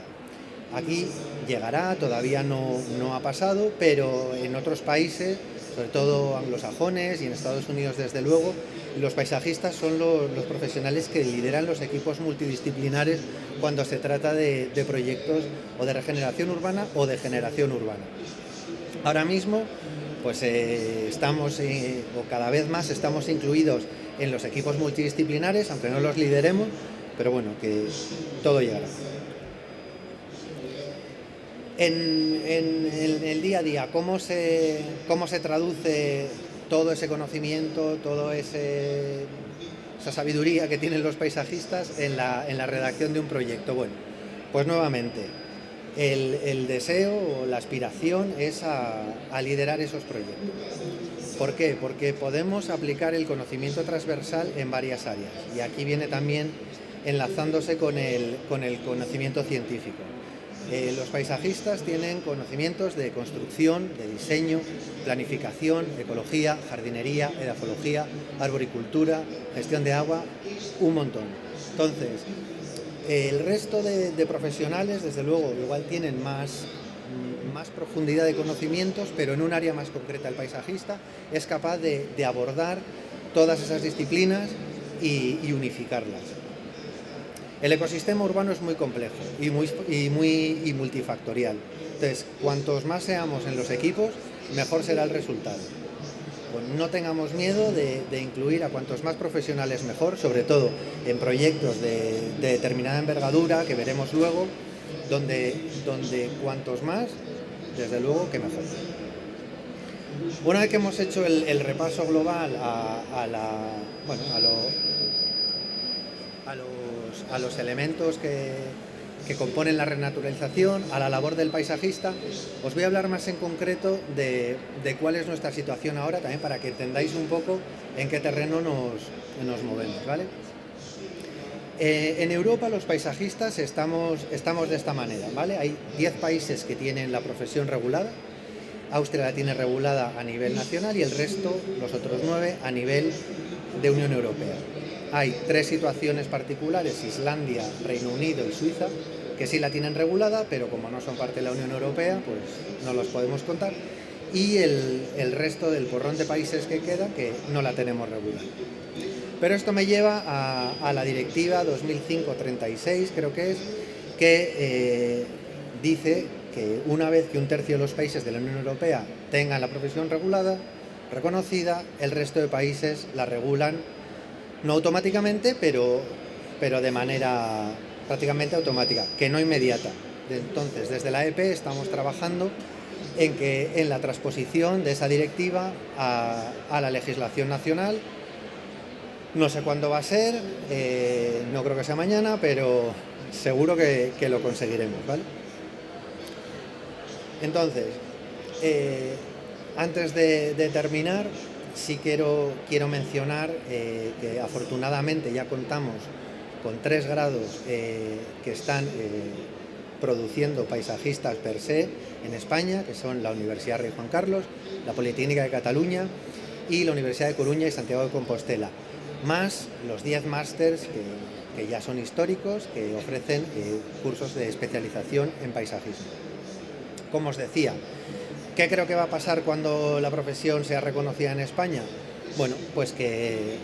Aquí llegará, todavía no ha pasado, pero en otros países, sobre todo anglosajones y en Estados Unidos desde luego, los paisajistas son los profesionales que lideran los equipos multidisciplinares cuando se trata de proyectos o de regeneración urbana o de generación urbana. Ahora mismo pues estamos, o cada vez más estamos incluidos en los equipos multidisciplinares, aunque no los lideremos, pero bueno, que todo llegará. En el día a día, ¿cómo se traduce todo ese conocimiento, toda esa sabiduría que tienen los paisajistas en la redacción de un proyecto? Bueno, pues nuevamente, el deseo o la aspiración es a liderar esos proyectos. ¿Por qué? Porque podemos aplicar el conocimiento transversal en varias áreas, y aquí viene también enlazándose con el conocimiento científico. Los paisajistas tienen conocimientos de construcción, de diseño, planificación, ecología, jardinería, edafología, arboricultura, gestión de agua, un montón. Entonces, el resto de profesionales, desde luego, igual tienen más profundidad de conocimientos, pero en un área más concreta. El paisajista es capaz de abordar todas esas disciplinas y unificarlas. El ecosistema urbano es muy complejo y muy multifactorial. Entonces, cuantos más seamos en los equipos, mejor será el resultado. Pues no tengamos miedo de incluir a cuantos más profesionales mejor, sobre todo en proyectos de determinada envergadura, que veremos luego, donde cuantos más, desde luego que mejor. Una vez que hemos hecho el repaso global a los elementos que componen la renaturalización, a la labor del paisajista, os voy a hablar más en concreto de cuál es nuestra situación ahora, también para que entendáis un poco en qué terreno nos movemos, ¿vale? En Europa los paisajistas estamos de esta manera, ¿vale? Hay 10 países que tienen la profesión regulada. Austria la tiene regulada a nivel nacional y el resto, los otros 9, a nivel de Unión Europea. Hay 3 situaciones particulares, Islandia, Reino Unido y Suiza, que sí la tienen regulada, pero como no son parte de la Unión Europea, pues no los podemos contar. Y el resto del porrón de países que queda, que no la tenemos regulada. Pero esto me lleva a la Directiva 2005/36, creo que es, que dice que una vez que 1/3 de los países de la Unión Europea tengan la profesión regulada, reconocida, el resto de países la regulan, no automáticamente, pero de manera prácticamente automática, que no inmediata. Entonces, desde la EP estamos trabajando en la transposición de esa directiva a la legislación nacional. No sé cuándo va a ser, no creo que sea mañana, pero seguro que lo conseguiremos, ¿vale? Entonces, antes de terminar, sí quiero mencionar que afortunadamente ya contamos con 3 grados que están produciendo paisajistas per se en España, que son la Universidad Rey Juan Carlos, la Politécnica de Cataluña y la Universidad de Coruña y Santiago de Compostela, más los 10 másters que ya son históricos, que ofrecen cursos de especialización en paisajismo. Como os decía, ¿qué creo que va a pasar cuando la profesión sea reconocida en España? Bueno, pues que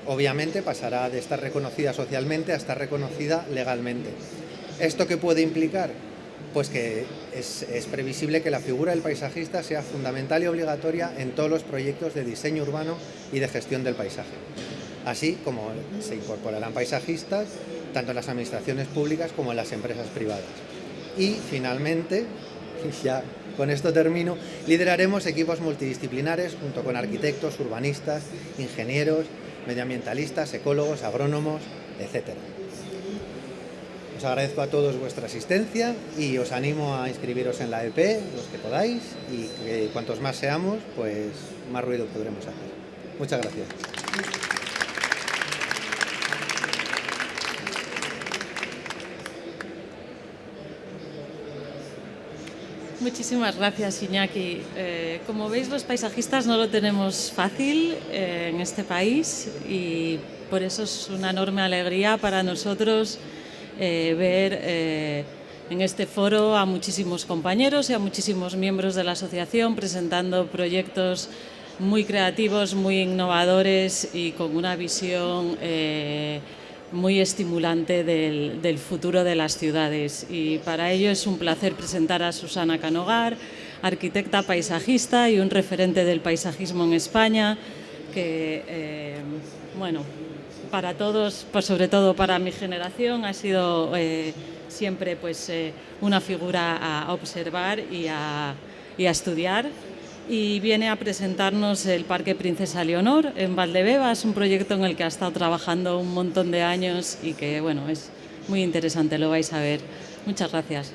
obviamente pasará de estar reconocida socialmente a estar reconocida legalmente. ¿Esto qué puede implicar? Pues que es previsible que la figura del paisajista sea fundamental y obligatoria en todos los proyectos de diseño urbano y de gestión del paisaje. Así como se incorporarán paisajistas tanto en las administraciones públicas como en las empresas privadas. Y finalmente, ya con esto termino, lideraremos equipos multidisciplinares junto con arquitectos, urbanistas, ingenieros, medioambientalistas, ecólogos, agrónomos, etc. Os agradezco a todos vuestra asistencia y os animo a inscribiros en la EP, los que podáis, y que cuantos más seamos, pues más ruido podremos hacer. Muchas gracias. Muchísimas gracias, Iñaki. Como veis, los paisajistas no lo tenemos fácil en este país y por eso es una enorme alegría para nosotros ver en este foro a muchísimos compañeros y a muchísimos miembros de la asociación presentando proyectos muy creativos, muy innovadores y con una visión muy estimulante del futuro de las ciudades. Y para ello es un placer presentar a Susana Canogar, arquitecta paisajista y un referente del paisajismo en España, que, bueno, para todos, pues sobre todo para mi generación, ha sido siempre pues, una figura a observar y a estudiar. Y viene a presentarnos el Parque Princesa Leonor en Valdebebas, un proyecto en el que ha estado trabajando un montón de años y que, bueno, es muy interesante, lo vais a ver. Muchas gracias.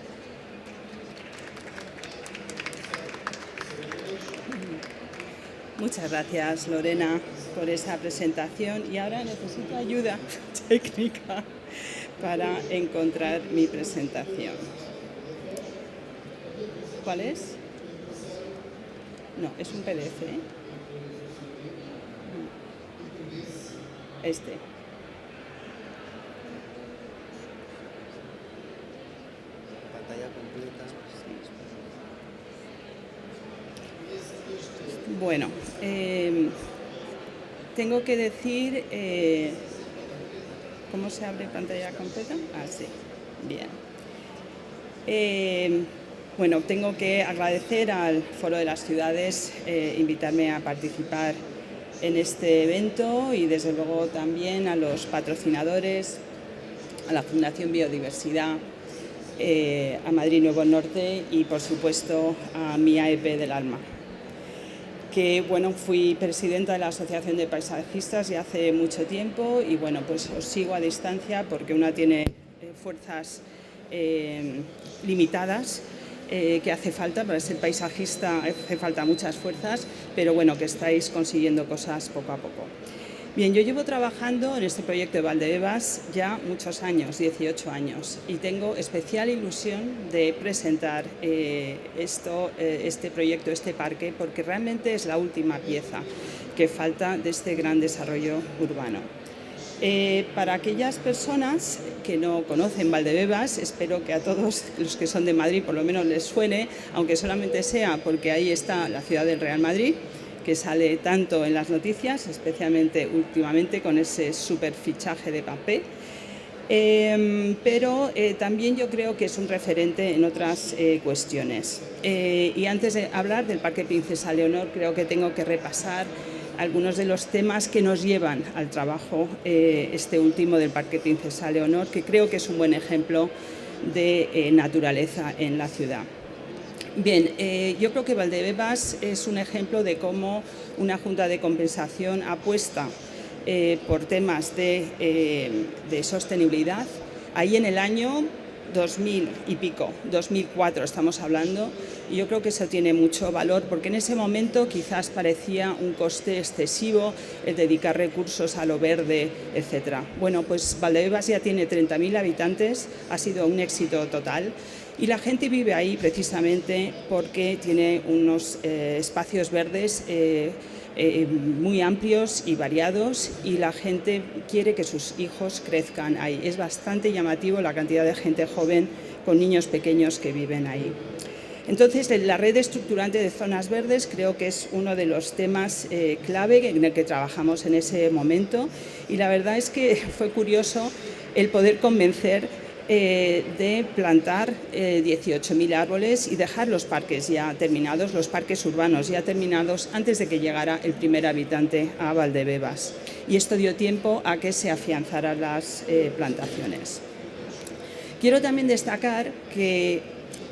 Muchas gracias, Lorena, por esa presentación. Y ahora necesito ayuda técnica para encontrar mi presentación. ¿Cuál es? No, es un PDF. Este. Pantalla completa. Bueno, tengo que decir, ¿cómo se abre pantalla completa? Ah, sí, bien. Bueno, tengo que agradecer al Foro de las Ciudades invitarme a participar en este evento y desde luego también a los patrocinadores, a la Fundación Biodiversidad, a Madrid Nuevo Norte y por supuesto a mi AEP del Alma. Que bueno, fui presidenta de la Asociación de Paisajistas ya hace mucho tiempo y bueno, pues os sigo a distancia porque una tiene fuerzas limitadas que hace falta para ser paisajista, hace falta muchas fuerzas, pero bueno, que estáis consiguiendo cosas poco a poco. Bien, yo llevo trabajando en este proyecto de Valdebebas ya muchos años, 18 años, y tengo especial ilusión de presentar este proyecto, este parque, porque realmente es la última pieza que falta de este gran desarrollo urbano. Para aquellas personas que no conocen Valdebebas, espero que a todos los que son de Madrid por lo menos les suene, aunque solamente sea porque ahí está la ciudad del Real Madrid, que sale tanto en las noticias, especialmente últimamente con ese super fichaje de Mbappé, pero también yo creo que es un referente en otras cuestiones. Y antes de hablar del Parque Princesa Leonor, creo que tengo que repasar algunos de los temas que nos llevan al trabajo este último del Parque Princesa Leonor, que creo que es un buen ejemplo de naturaleza en la ciudad. Bien, yo creo que Valdebebas es un ejemplo de cómo una Junta de Compensación apuesta por temas de sostenibilidad. Ahí en el año 2000 y pico, 2004 estamos hablando, y yo creo que eso tiene mucho valor porque en ese momento quizás parecía un coste excesivo el dedicar recursos a lo verde, etc. Bueno, pues Valdebebas ya tiene 30.000 habitantes, ha sido un éxito total y la gente vive ahí precisamente porque tiene unos espacios verdes muy amplios y variados y la gente quiere que sus hijos crezcan ahí. Es bastante llamativo la cantidad de gente joven con niños pequeños que viven ahí. Entonces, la red estructurante de zonas verdes creo que es uno de los temas clave en el que trabajamos en ese momento y la verdad es que fue curioso el poder convencer de plantar 18.000 árboles y dejar los parques ya terminados, los parques urbanos ya terminados antes de que llegara el primer habitante a Valdebebas. Y esto dio tiempo a que se afianzaran las plantaciones. Quiero también destacar que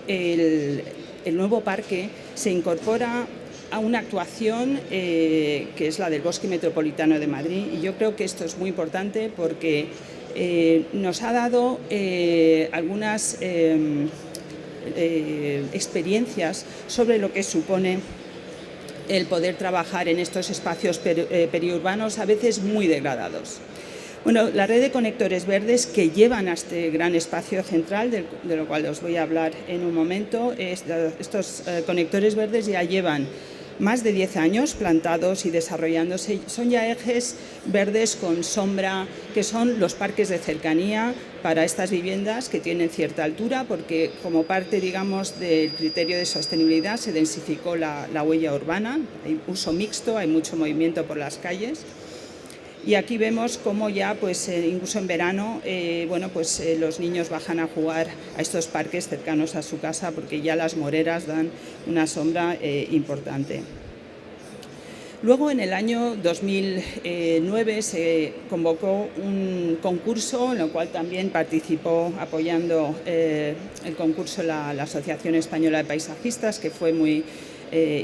el nuevo parque se incorpora a una actuación que es la del Bosque Metropolitano de Madrid y yo creo que esto es muy importante porque nos ha dado algunas experiencias sobre lo que supone el poder trabajar en estos espacios periurbanos a veces muy degradados. Bueno, la red de conectores verdes que llevan a este gran espacio central, de lo cual os voy a hablar en un momento, estos conectores verdes ya llevan más de 10 años plantados y desarrollándose. Son ya ejes verdes con sombra, que son los parques de cercanía para estas viviendas que tienen cierta altura, porque como parte, digamos, del criterio de sostenibilidad se densificó la huella urbana, hay uso mixto, hay mucho movimiento por las calles. Y aquí vemos cómo ya, pues, incluso en verano, los niños bajan a jugar a estos parques cercanos a su casa porque ya las moreras dan una sombra importante. Luego, en el año 2009, se convocó un concurso en el cual también participó apoyando el concurso la Asociación Española de Paisajistas, que fue muy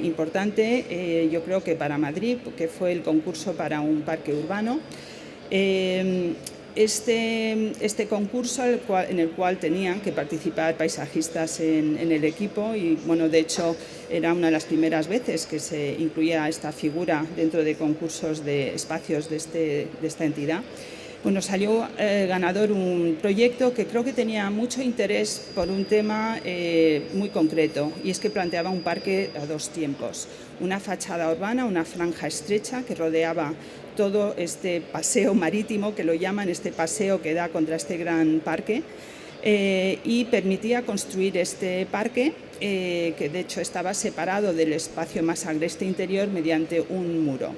importante, yo creo que para Madrid, que fue el concurso para un parque urbano. Este concurso en el cual tenían que participar paisajistas en el equipo y, bueno, de hecho era una de las primeras veces que se incluía esta figura dentro de concursos de espacios de esta entidad. Bueno, salió ganador un proyecto que creo que tenía mucho interés por un tema muy concreto, y es que planteaba un parque a dos tiempos. Una fachada urbana, una franja estrecha que rodeaba todo este paseo marítimo, que lo llaman, este paseo que da contra este gran parque, y permitía construir este parque, que de hecho estaba separado del espacio más agreste interior mediante un muro.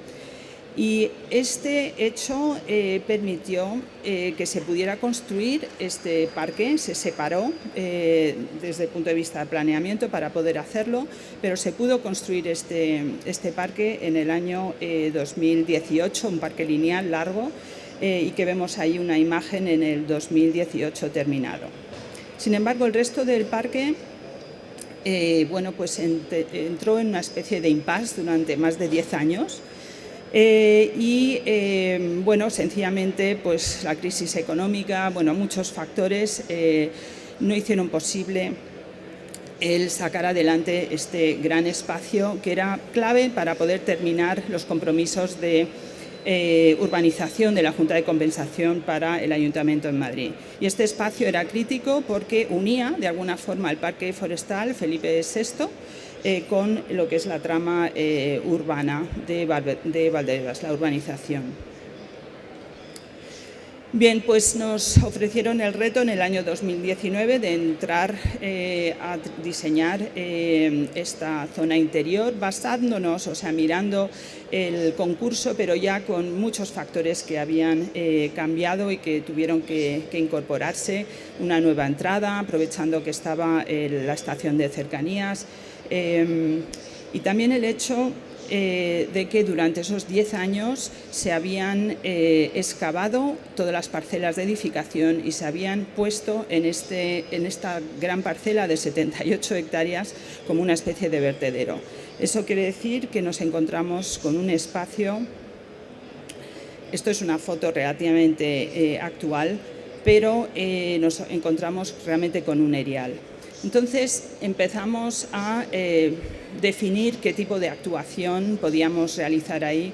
Y este hecho permitió que se pudiera construir este parque. Se separó desde el punto de vista de planeamiento para poder hacerlo, pero se pudo construir este parque en el año 2018, un parque lineal largo, y que vemos ahí una imagen en el 2018 terminado. Sin embargo, el resto del parque entró en una especie de impasse durante más de 10 años. Sencillamente, pues la crisis económica, muchos factores no hicieron posible el sacar adelante este gran espacio, que era clave para poder terminar los compromisos de urbanización de la Junta de Compensación para el Ayuntamiento de Madrid. Y este espacio era crítico porque unía de alguna forma el Parque Forestal Felipe VI con lo que es la trama urbana de Valdebebas, la urbanización. Bien, pues nos ofrecieron el reto en el año 2019 de entrar a diseñar esta zona interior basándonos, mirando el concurso, pero ya con muchos factores que habían cambiado y que tuvieron que incorporarse. Una nueva entrada, aprovechando que estaba la estación de cercanías, y también el hecho de que durante esos 10 años se habían excavado todas las parcelas de edificación y se habían puesto en esta gran parcela de 78 hectáreas como una especie de vertedero. Eso quiere decir que nos encontramos con un espacio, esto es una foto relativamente actual, pero nos encontramos realmente con un erial. Entonces empezamos a definir qué tipo de actuación podíamos realizar ahí,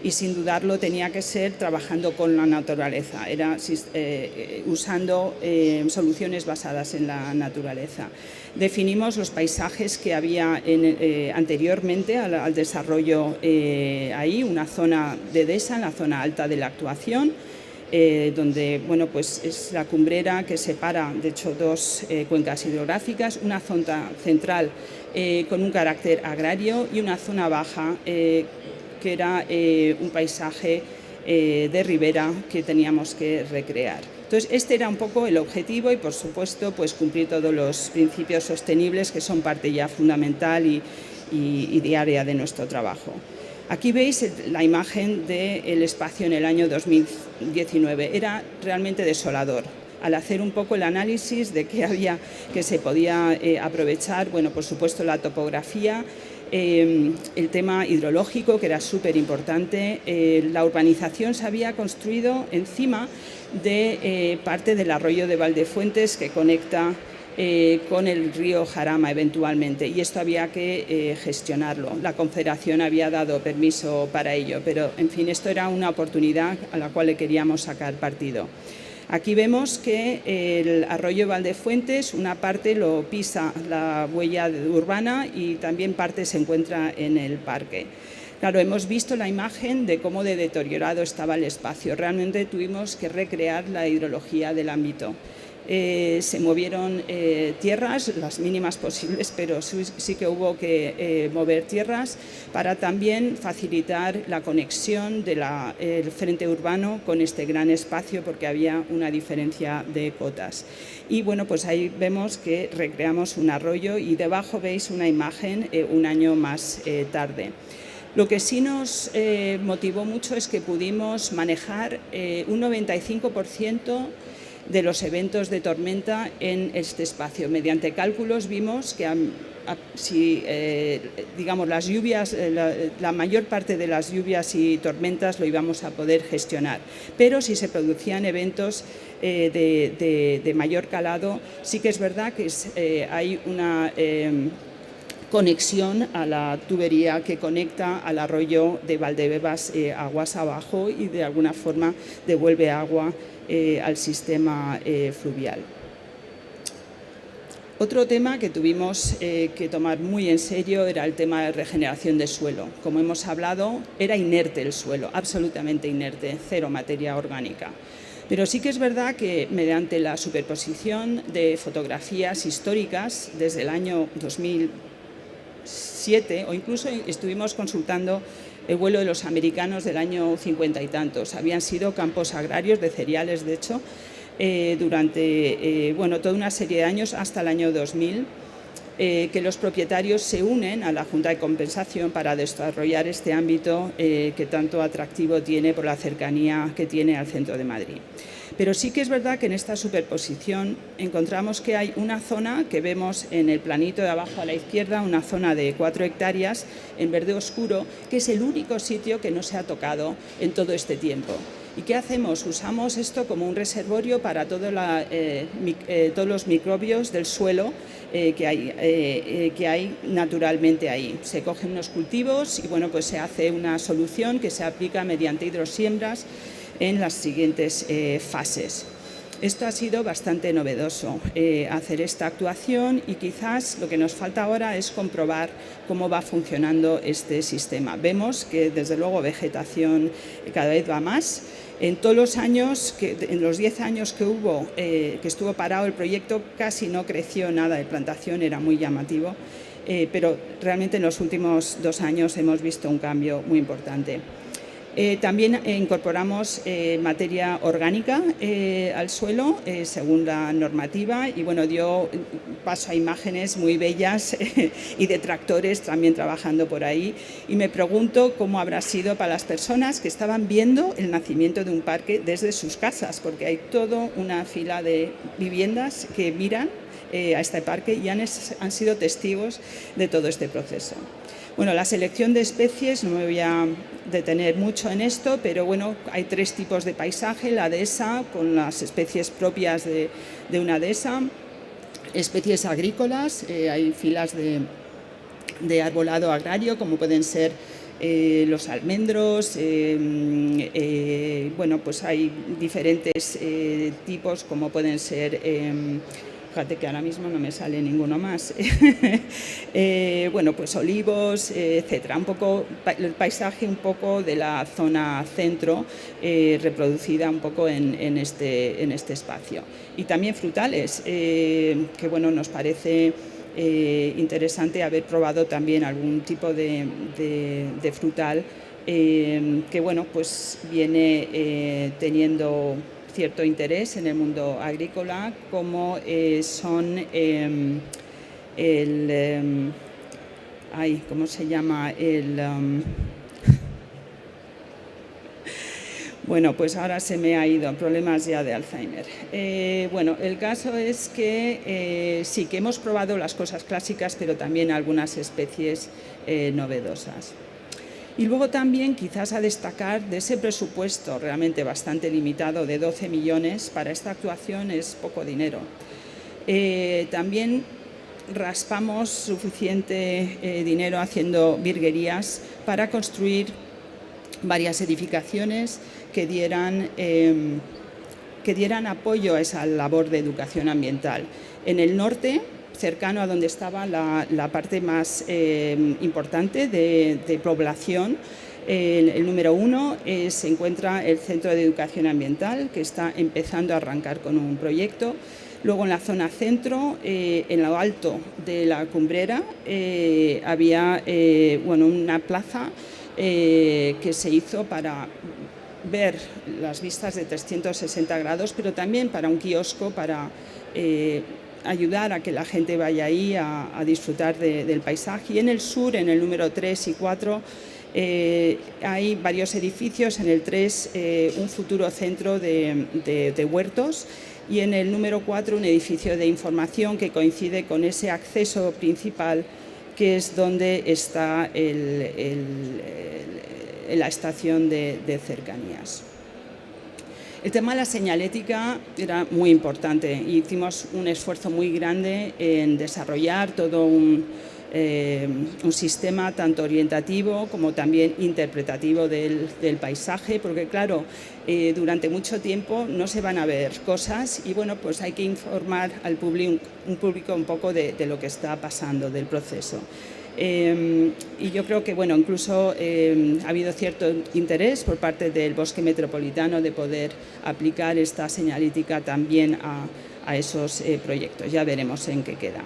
y sin dudarlo tenía que ser trabajando con la naturaleza, era usando soluciones basadas en la naturaleza. Definimos los paisajes que había anteriormente al desarrollo ahí, una zona de dehesa, en la zona alta de la actuación, donde es la cumbrera que separa, de hecho, dos cuencas hidrográficas, una zona central con un carácter agrario y una zona baja que era un paisaje de ribera que teníamos que recrear. Entonces, este era un poco el objetivo y, por supuesto, pues cumplir todos los principios sostenibles que son parte ya fundamental y diaria de nuestro trabajo. Aquí veis la imagen del espacio en el año 2019. Era realmente desolador. Al hacer un poco el análisis de qué se podía aprovechar, por supuesto la topografía, el tema hidrológico, que era súper importante. La urbanización se había construido encima de parte del arroyo de Valdefuentes, que conecta con el río Jarama eventualmente, y esto había que gestionarlo. La Confederación había dado permiso para ello, pero en fin, esto era una oportunidad a la cual le queríamos sacar partido. Aquí vemos que el arroyo Valdefuentes, una parte lo pisa la huella urbana y también parte se encuentra en el parque. Claro, hemos visto la imagen de cómo de deteriorado estaba el espacio. Realmente tuvimos que recrear la hidrología del ámbito. Se movieron tierras, las mínimas posibles, pero sí que hubo que mover tierras para también facilitar la conexión del frente urbano con este gran espacio, porque había una diferencia de cotas. Y bueno, pues ahí vemos que recreamos un arroyo y debajo veis una imagen un año más tarde. Lo que sí nos motivó mucho es que pudimos manejar un 95% de los eventos de tormenta en este espacio. Mediante cálculos vimos que si digamos las lluvias, la mayor parte de las lluvias y tormentas lo íbamos a poder gestionar, pero si se producían eventos de mayor calado, sí que es verdad que hay una conexión a la tubería que conecta al arroyo de Valdebebas aguas abajo y de alguna forma devuelve agua al sistema fluvial. Otro tema que tuvimos que tomar muy en serio era el tema de regeneración de suelo. Como hemos hablado, era inerte el suelo, absolutamente inerte, cero materia orgánica. Pero sí que es verdad que mediante la superposición de fotografías históricas desde el año 2007, o incluso estuvimos consultando el vuelo de los americanos del año 50 y tantos. Habían sido campos agrarios de cereales, de hecho, durante toda una serie de años hasta el año 2000, que los propietarios se unen a la Junta de Compensación para desarrollar este ámbito que tanto atractivo tiene por la cercanía que tiene al centro de Madrid. Pero sí que es verdad que en esta superposición encontramos que hay una zona que vemos en el planito de abajo a la izquierda, una zona de 4 hectáreas en verde oscuro, que es el único sitio que no se ha tocado en todo este tiempo. ¿Y qué hacemos? Usamos esto como un reservorio para todos los microbios del suelo que hay naturalmente ahí. Se cogen unos cultivos y bueno, pues se hace una solución que se aplica mediante hidrosiembras en las siguientes fases. Esto ha sido bastante novedoso, hacer esta actuación, y quizás lo que nos falta ahora es comprobar cómo va funcionando este sistema. Vemos que desde luego vegetación cada vez va más. En todos los años, en los 10 años que estuvo parado el proyecto, casi no creció nada de plantación, era muy llamativo, pero realmente en los últimos 2 años hemos visto un cambio muy importante. También incorporamos materia orgánica al suelo según la normativa, y bueno, dio paso a imágenes muy bellas y de tractores también trabajando por ahí, y me pregunto cómo habrá sido para las personas que estaban viendo el nacimiento de un parque desde sus casas, porque hay toda una fila de viviendas que miran a este parque y han sido testigos de todo este proceso. Bueno, la selección de especies, no me voy a detener mucho en esto, pero bueno, hay 3 tipos de paisaje: la dehesa, con las especies propias de una dehesa, especies agrícolas, hay filas de arbolado agrario, como pueden ser los almendros, bueno, pues hay diferentes tipos, como pueden ser... Fíjate que ahora mismo no me sale ninguno más. Bueno, pues olivos, etcétera. Un poco el paisaje un poco de la zona centro, reproducida un poco en este espacio. Y también frutales, que bueno, nos parece interesante haber probado también algún tipo de frutal que bueno, pues viene teniendo cierto interés en el mundo agrícola, como son ¿cómo se llama? Bueno, pues ahora se me ha ido, problemas ya de Alzheimer. Bueno, el caso es que sí que hemos probado las cosas clásicas, pero también algunas especies novedosas. Y luego también quizás a destacar de ese presupuesto realmente bastante limitado de 12 millones, para esta actuación es poco dinero. También raspamos suficiente dinero haciendo virguerías para construir varias edificaciones que dieran apoyo a esa labor de educación ambiental. En el norte, cercano a donde estaba la parte más importante de población, el número 1 se encuentra el Centro de Educación Ambiental, que está empezando a arrancar con un proyecto. Luego en la zona centro, en lo alto de la Cumbrera, había una plaza que se hizo para ver las vistas de 360 grados, pero también para un kiosco, para ayudar a que la gente vaya ahí a disfrutar del paisaje. Y en el sur, en el número 3 y 4, hay varios edificios. En el 3, un futuro centro de huertos, y en el número 4 un edificio de información que coincide con ese acceso principal, que es donde está la estación de cercanías. El tema de la señalética era muy importante y hicimos un esfuerzo muy grande en desarrollar todo un sistema tanto orientativo como también interpretativo del paisaje, porque claro, durante mucho tiempo no se van a ver cosas y bueno, pues hay que informar al público un poco de lo que está pasando, del proceso. Y yo creo que bueno, incluso ha habido cierto interés por parte del Bosque Metropolitano de poder aplicar esta señalítica también a esos proyectos. Ya veremos en qué queda.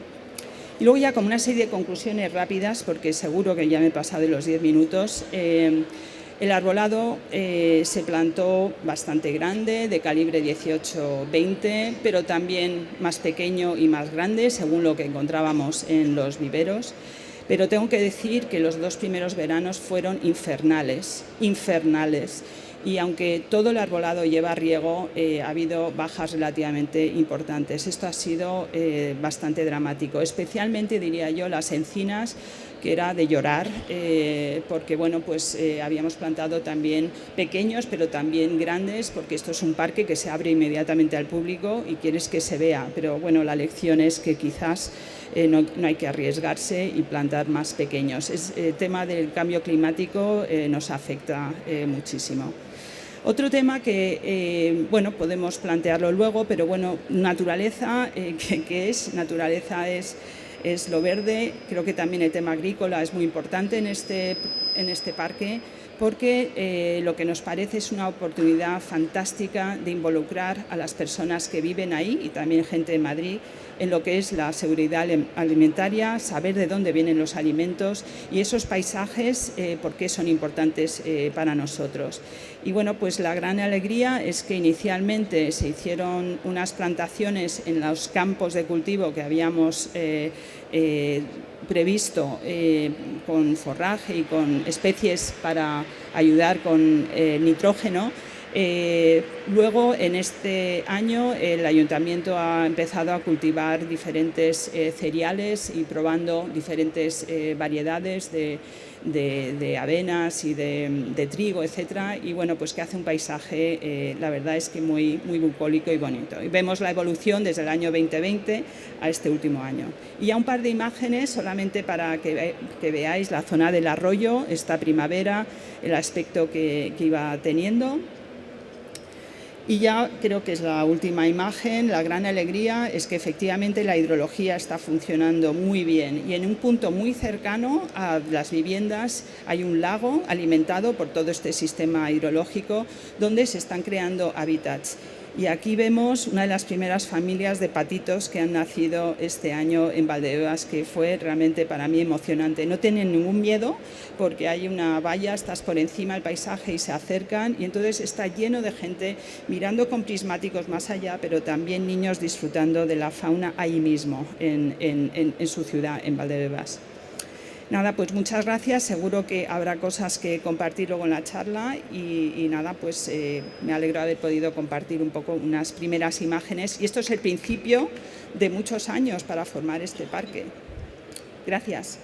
Y luego ya como una serie de conclusiones rápidas, porque seguro que ya me he pasado de los 10 minutos. El arbolado se plantó bastante grande, de calibre 18-20, pero también más pequeño y más grande, según lo que encontrábamos en los viveros. Pero tengo que decir que los 2 primeros veranos fueron infernales. Y aunque todo el arbolado lleva riego, ha habido bajas relativamente importantes. Esto ha sido bastante dramático, especialmente, diría yo, las encinas, que era de llorar, porque bueno, pues habíamos plantado también pequeños, pero también grandes, porque esto es un parque que se abre inmediatamente al público y quieres que se vea. Pero bueno, la lección es que quizás no hay que arriesgarse y plantar más pequeños. El tema del cambio climático nos afecta muchísimo. Otro tema que, bueno, podemos plantearlo luego, pero bueno, naturaleza, ¿qué es? Naturaleza es lo verde. Creo que también el tema agrícola es muy importante en este parque, porque lo que nos parece es una oportunidad fantástica de involucrar a las personas que viven ahí y también gente de Madrid en lo que es la seguridad alimentaria, saber de dónde vienen los alimentos y esos paisajes, por qué son importantes para nosotros. Y bueno, pues la gran alegría es que inicialmente se hicieron unas plantaciones en los campos de cultivo que habíamos previsto, con forraje y con especies para ayudar con nitrógeno. Luego, en este año, el Ayuntamiento ha empezado a cultivar diferentes cereales y probando diferentes variedades de avenas y de trigo, etcétera, y bueno, pues que hace un paisaje, la verdad es que muy bucólico y bonito. Y vemos la evolución desde el año 2020 a este último año. Y ya un par de imágenes solamente para que veáis la zona del arroyo, esta primavera, el aspecto que iba teniendo. Y ya creo que es la última imagen. La gran alegría es que efectivamente la hidrología está funcionando muy bien y en un punto muy cercano a las viviendas hay un lago alimentado por todo este sistema hidrológico donde se están creando hábitats. Y aquí vemos una de las primeras familias de patitos que han nacido este año en Valdebebas, que fue realmente para mí emocionante. No tienen ningún miedo porque hay una valla, estás por encima del paisaje y se acercan, y entonces está lleno de gente mirando con prismáticos más allá, pero también niños disfrutando de la fauna ahí mismo, en su ciudad, en Valdebebas. Nada, pues muchas gracias. Seguro que habrá cosas que compartir luego en la charla y nada, pues me alegro de haber podido compartir un poco unas primeras imágenes. Y esto es el principio de muchos años para formar este parque. Gracias.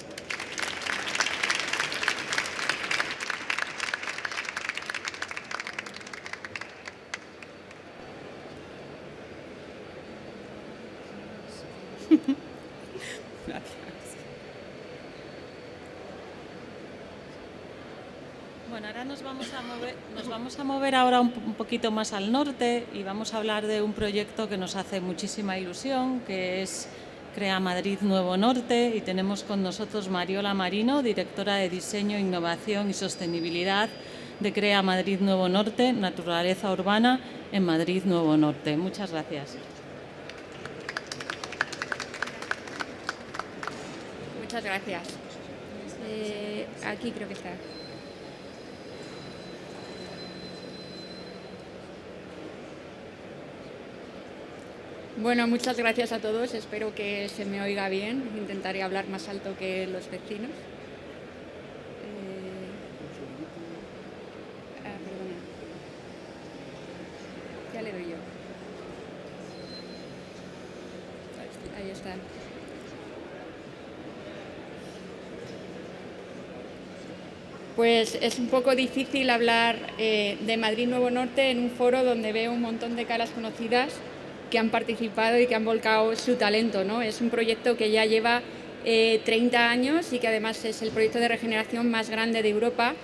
Bueno, ahora nos vamos a mover ahora un poquito más al norte y vamos a hablar de un proyecto que nos hace muchísima ilusión, que es Crea Madrid Nuevo Norte, y tenemos con nosotros Mariola Marino, directora de Diseño, Innovación y Sostenibilidad de Crea Madrid Nuevo Norte, Naturaleza Urbana en Madrid Nuevo Norte. Muchas gracias. Muchas gracias. Aquí creo que está. Bueno, muchas gracias a todos. Espero que se me oiga bien. Intentaré hablar más alto que los vecinos. Perdona. Ya le doy yo. Ahí está. Pues es un poco difícil hablar de Madrid Nuevo Norte en un foro donde veo un montón de caras conocidas que han participado y que han volcado su talento, ¿no? Es un proyecto que ya lleva 30 años y que además es el proyecto de regeneración más grande de Europa,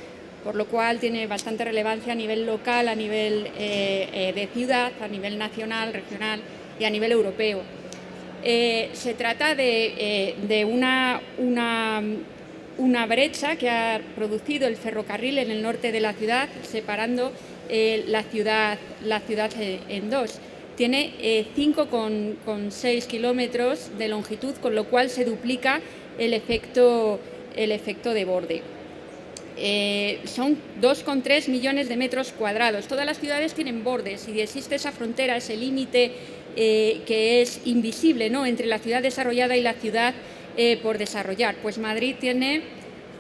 por lo cual tiene bastante relevancia a nivel local, a nivel de ciudad, a nivel nacional, regional y a nivel europeo. Se trata de una brecha que ha producido el ferrocarril en el norte de la ciudad, separando la ciudad en dos. Tiene 5,6 kilómetros de longitud, con lo cual se duplica el efecto de borde. Son 2,3 millones de metros cuadrados. Todas las ciudades tienen bordes y existe esa frontera, ese límite que es invisible, ¿no?, entre la ciudad desarrollada y la ciudad por desarrollar. Pues Madrid tiene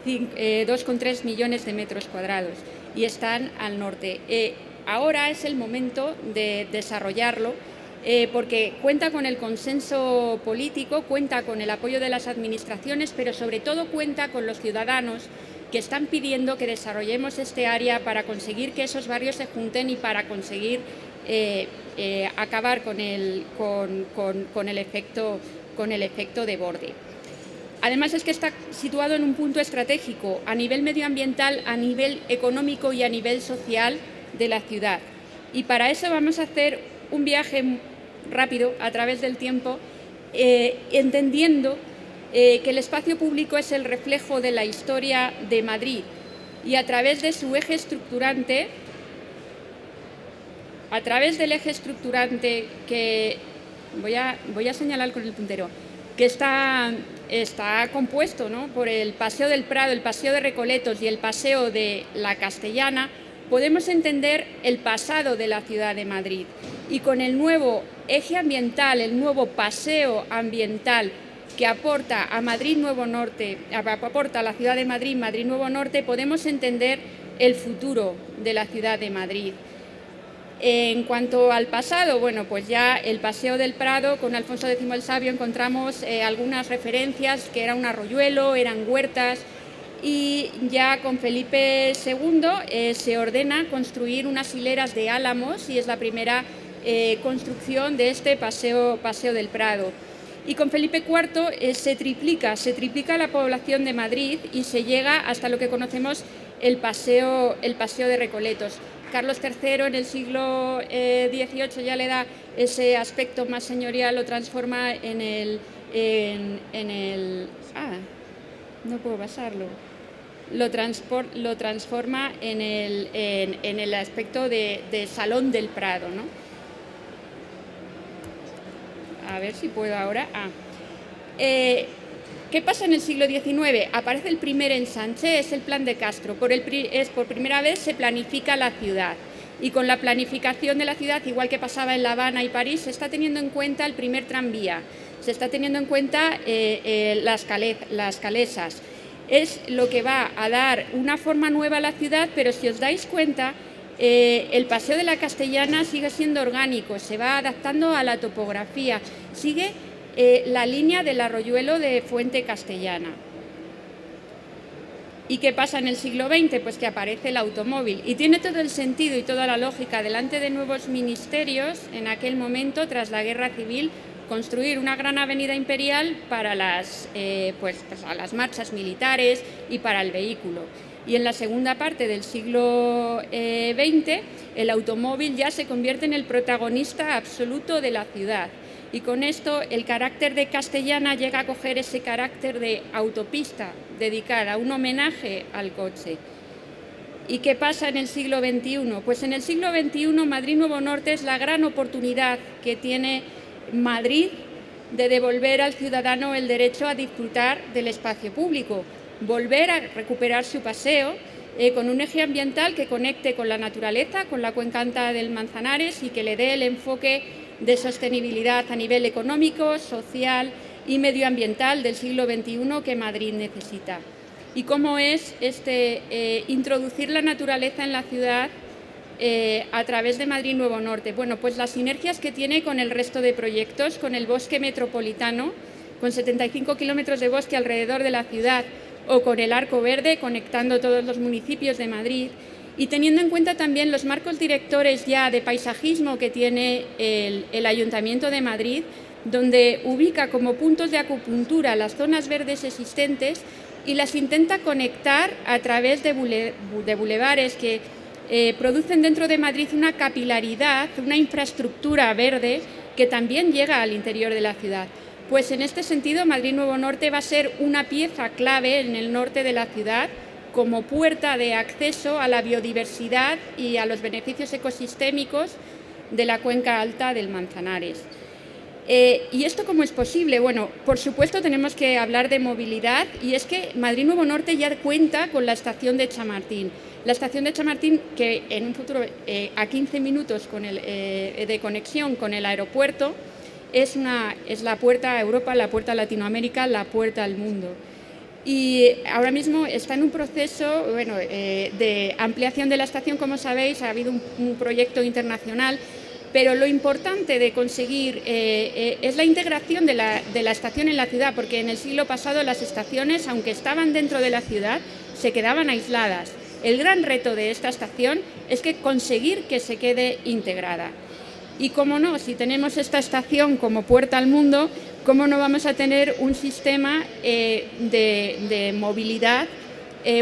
2,3 millones de metros cuadrados y están al norte. Ahora es el momento de desarrollarlo porque cuenta con el consenso político, cuenta con el apoyo de las administraciones, pero sobre todo cuenta con los ciudadanos que están pidiendo que desarrollemos este área para conseguir que esos barrios se junten y para conseguir acabar con el efecto de borde. Además es que está situado en un punto estratégico a nivel medioambiental, a nivel económico y a nivel social de la ciudad. Y para eso vamos a hacer un viaje rápido a través del tiempo, entendiendo que el espacio público es el reflejo de la historia de Madrid y a través de su eje estructurante, que voy a señalar con el puntero, que está compuesto, ¿no?, por el Paseo del Prado, el Paseo de Recoletos y el Paseo de la Castellana, podemos entender el pasado de la ciudad de Madrid. Y con el nuevo eje ambiental, el nuevo paseo ambiental que aporta a Madrid Nuevo Norte, aporta a la ciudad de Madrid, Madrid Nuevo Norte, podemos entender el futuro de la ciudad de Madrid. En cuanto al pasado, bueno, pues ya el Paseo del Prado, con Alfonso X el Sabio encontramos algunas referencias, que era un arroyuelo, eran huertas, y ya con Felipe II se ordena construir unas hileras de álamos y es la primera construcción de este paseo del Prado. Y con Felipe IV se triplica la población de Madrid y se llega hasta lo que conocemos el paseo de Recoletos. Carlos III en el siglo XVIII ya le da ese aspecto más señorial, lo transforma no puedo pasarlo. Lo transforma en el aspecto de Salón del Prado, ¿no? A ver si puedo ahora. ¿Qué pasa en el siglo XIX? Aparece el primer ensanche, es el Plan de Castro. Por primera vez se planifica la ciudad. Y con la planificación de la ciudad, igual que pasaba en La Habana y París, se está teniendo en cuenta el primer tranvía, se está teniendo en cuenta las calesas. es lo que va a dar una forma nueva a la ciudad, pero si os dais cuenta, el Paseo de la Castellana sigue siendo orgánico, se va adaptando a la topografía, sigue la línea del arroyuelo de Fuente Castellana. ¿Y qué pasa en el siglo XX? Pues que aparece el automóvil y tiene todo el sentido y toda la lógica delante de nuevos ministerios en aquel momento, tras la Guerra Civil, construir una gran avenida imperial para a las marchas militares y para el vehículo. Y en la segunda parte del siglo XX, el automóvil ya se convierte en el protagonista absoluto de la ciudad. Y con esto el carácter de Castellana llega a coger ese carácter de autopista dedicada, un homenaje al coche. ¿Y qué pasa en el siglo XXI? Pues en el siglo XXI Madrid Nuevo Norte es la gran oportunidad que tiene Madrid de devolver al ciudadano el derecho a disfrutar del espacio público, volver a recuperar su paseo con un eje ambiental que conecte con la naturaleza, con la cuenca alta del Manzanares y que le dé el enfoque de sostenibilidad a nivel económico, social y medioambiental del siglo XXI que Madrid necesita. ¿Y cómo es introducir la naturaleza en la ciudad a través de Madrid Nuevo Norte? Bueno, pues las sinergias que tiene con el resto de proyectos, con el bosque metropolitano, con 75 kilómetros de bosque alrededor de la ciudad, o con el Arco Verde, conectando todos los municipios de Madrid, y teniendo en cuenta también los marcos directores ya de paisajismo que tiene el Ayuntamiento de Madrid, donde ubica como puntos de acupuntura las zonas verdes existentes y las intenta conectar a través de bulevares que producen dentro de Madrid una capilaridad, una infraestructura verde que también llega al interior de la ciudad. Pues en este sentido Madrid Nuevo Norte va a ser una pieza clave en el norte de la ciudad como puerta de acceso a la biodiversidad y a los beneficios ecosistémicos de la cuenca alta del Manzanares. ¿Y esto cómo es posible? Bueno, por supuesto tenemos que hablar de movilidad y es que Madrid Nuevo Norte ya cuenta con la estación de Chamartín. La estación de Chamartín, que en un futuro a 15 minutos de conexión con el aeropuerto, es la puerta a Europa, la puerta a Latinoamérica, la puerta al mundo. Y ahora mismo está en un proceso de ampliación de la estación, como sabéis, ha habido un proyecto internacional, pero lo importante de conseguir es la integración de la estación en la ciudad, porque en el siglo pasado las estaciones, aunque estaban dentro de la ciudad, se quedaban aisladas. El gran reto de esta estación es conseguir que se quede integrada. Y cómo no, si tenemos esta estación como puerta al mundo, ¿cómo no vamos a tener un sistema de movilidad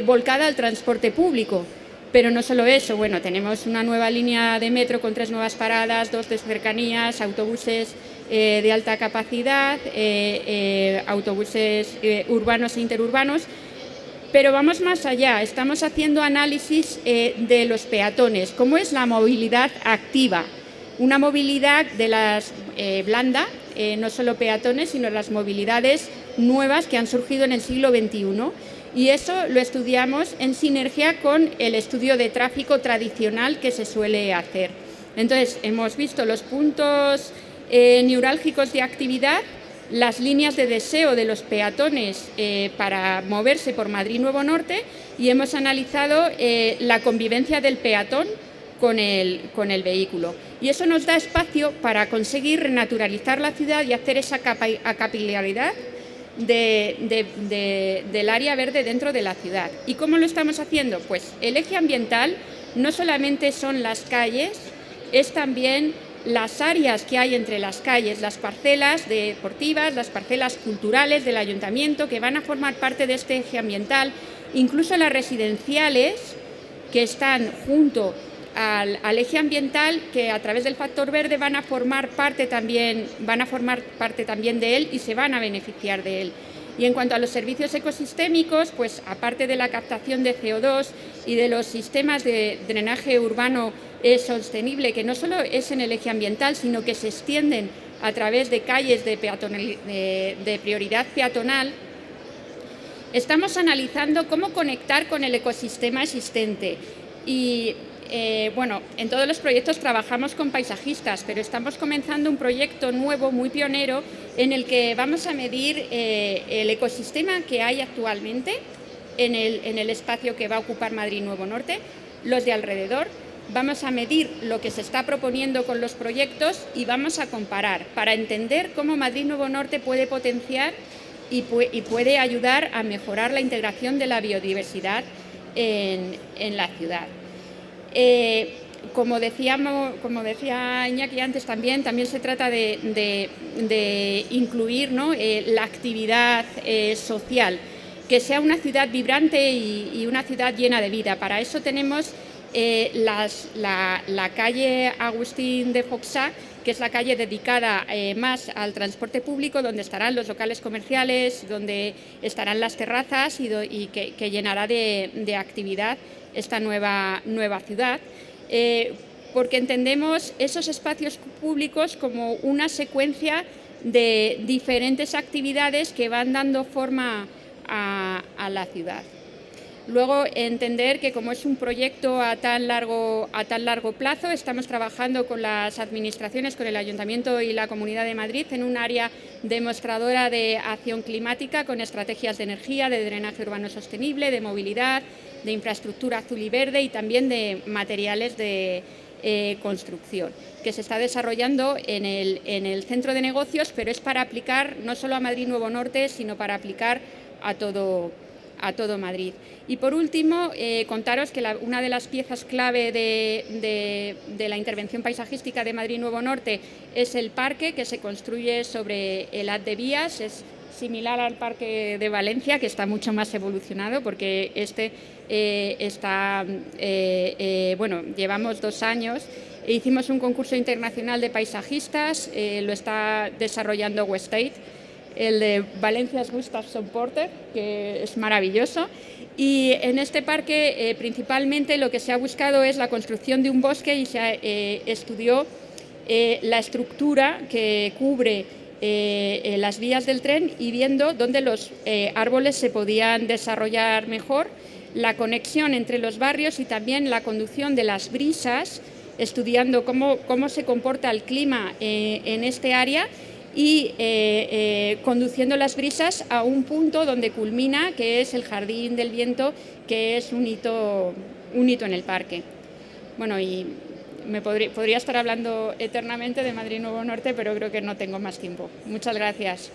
volcada al transporte público? Pero no solo eso, bueno, tenemos una nueva línea de metro con 3 nuevas paradas, 2 de cercanías, autobuses de alta capacidad, autobuses urbanos e interurbanos, pero vamos más allá, estamos haciendo análisis de los peatones, cómo es la movilidad activa, una movilidad de las blanda, no solo peatones, sino las movilidades nuevas que han surgido en el siglo XXI. Y eso lo estudiamos en sinergia con el estudio de tráfico tradicional que se suele hacer. Entonces, hemos visto los puntos neurálgicos de actividad, las líneas de deseo de los peatones para moverse por Madrid Nuevo Norte y hemos analizado la convivencia del peatón con el vehículo. Y eso nos da espacio para conseguir renaturalizar la ciudad y hacer esa capilaridad del área verde dentro de la ciudad. ¿Y cómo lo estamos haciendo? Pues el eje ambiental no solamente son las calles, es también las áreas que hay entre las calles, las parcelas deportivas, las parcelas culturales del ayuntamiento que van a formar parte de este eje ambiental, incluso las residenciales que están junto al eje ambiental, que a través del factor verde van a formar parte también de él y se van a beneficiar de él. Y en cuanto a los servicios ecosistémicos, pues aparte de la captación de CO2 y de los sistemas de drenaje urbano sostenible, que no solo es en el eje ambiental, sino que se extienden a través de calles de prioridad peatonal, estamos analizando cómo conectar con el ecosistema existente. Y en todos los proyectos trabajamos con paisajistas, pero estamos comenzando un proyecto nuevo, muy pionero, en el que vamos a medir el ecosistema que hay actualmente en el espacio que va a ocupar Madrid Nuevo Norte, los de alrededor. Vamos a medir lo que se está proponiendo con los proyectos y vamos a comparar para entender cómo Madrid Nuevo Norte puede potenciar y puede ayudar a mejorar la integración de la biodiversidad en la ciudad. Como decía Iñaki antes, también se trata de incluir, ¿no?, la actividad social, que sea una ciudad vibrante y una ciudad llena de vida. Para eso tenemos la calle Agustín de Foxá, que es la calle dedicada más al transporte público, donde estarán los locales comerciales, donde estarán las terrazas y que llenará de actividad esta nueva ciudad. Porque entendemos esos espacios públicos como una secuencia de diferentes actividades que van dando forma a la ciudad. Luego, entender que como es un proyecto a tan largo plazo, estamos trabajando con las administraciones, con el Ayuntamiento y la Comunidad de Madrid en un área demostradora de acción climática con estrategias de energía, de drenaje urbano sostenible, de movilidad, de infraestructura azul y verde y también de materiales de construcción, que se está desarrollando en el centro de negocios, pero es para aplicar no solo a Madrid Nuevo Norte, sino para aplicar a todo Madrid. Y por último, contaros que una de las piezas clave de la intervención paisajística de Madrid Nuevo Norte es el parque, que se construye sobre el haz de vías. Es similar al Parque de Valencia, que está mucho más evolucionado, porque llevamos 2 años. Hicimos un concurso internacional de paisajistas, lo está desarrollando Westate. El de Valencia es Gustafsson Porter, que es maravilloso. Y en este parque principalmente lo que se ha buscado es la construcción de un bosque y se estudió la estructura que cubre las vías del tren y viendo dónde los árboles se podían desarrollar mejor, la conexión entre los barrios y también la conducción de las brisas, estudiando cómo se comporta el clima en este área y conduciendo las brisas a un punto donde culmina, que es el Jardín del Viento, que es un hito en el parque. Bueno, y podría estar hablando eternamente de Madrid Nuevo Norte, pero creo que no tengo más tiempo. Muchas gracias.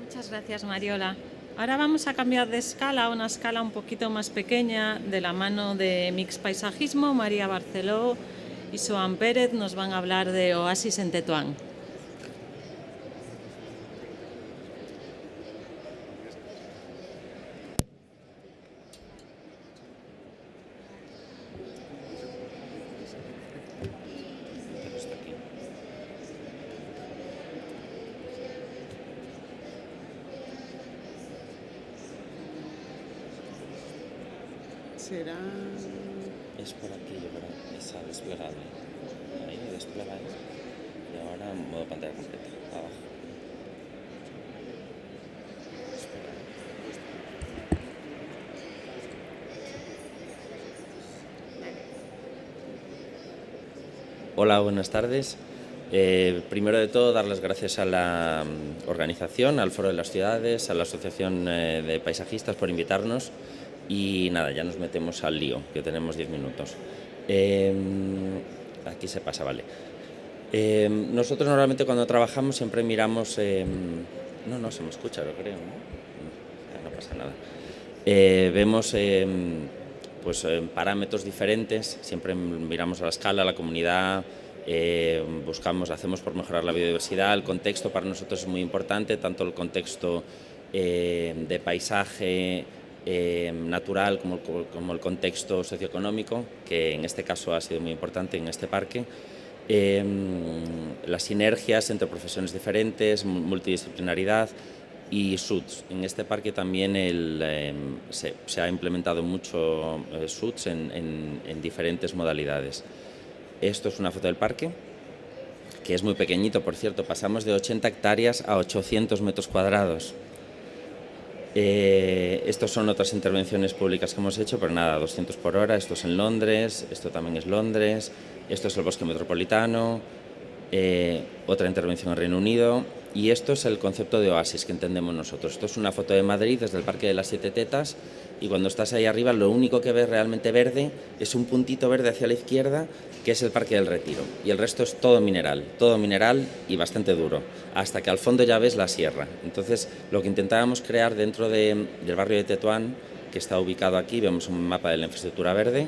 Muchas gracias, Mariola. Ahora vamos a cambiar de escala a una escala un poquito más pequeña, de la mano de Mix Paisajismo. María Barceló y Soan Pérez nos van a hablar de Oasis en Tetuán. Será... Es por aquí, por esa desplegable. Ahí, desplegar. Y ahora modo pantalla completa. Abajo. Hola, buenas tardes. Primero de todo, dar las gracias a la organización, al Foro de las Ciudades, a la Asociación de Paisajistas por invitarnos. Y nada, ya nos metemos al lío, que tenemos 10 minutos. Aquí se pasa, vale. Nosotros normalmente cuando trabajamos siempre miramos... No se me escucha, lo creo, ¿no? No pasa nada. Vemos parámetros diferentes, siempre miramos a la escala, a la comunidad, hacemos por mejorar la biodiversidad. El contexto para nosotros es muy importante, tanto el contexto de paisaje natural como el contexto socioeconómico, que en este caso ha sido muy importante en este parque. Las sinergias entre profesiones diferentes, multidisciplinaridad y SUTS. En este parque también se ha implementado mucho SUTS en diferentes modalidades. Esto es una foto del parque, que es muy pequeñito, por cierto. Pasamos de 80 hectáreas a 800 metros cuadrados. Estos son otras intervenciones públicas que hemos hecho, pero nada, 200 por hora. Esto es en Londres, esto también es Londres, esto es el Bosque Metropolitano, otra intervención en Reino Unido, y esto es el concepto de oasis que entendemos nosotros. Esto es una foto de Madrid desde el Parque de las Siete Tetas, y cuando estás ahí arriba lo único que ves realmente verde es un puntito verde hacia la izquierda, que es el Parque del Retiro, y el resto es todo mineral y bastante duro, hasta que al fondo ya ves la sierra. Entonces lo que intentábamos crear dentro del barrio de Tetuán, que está ubicado aquí, vemos un mapa de la infraestructura verde,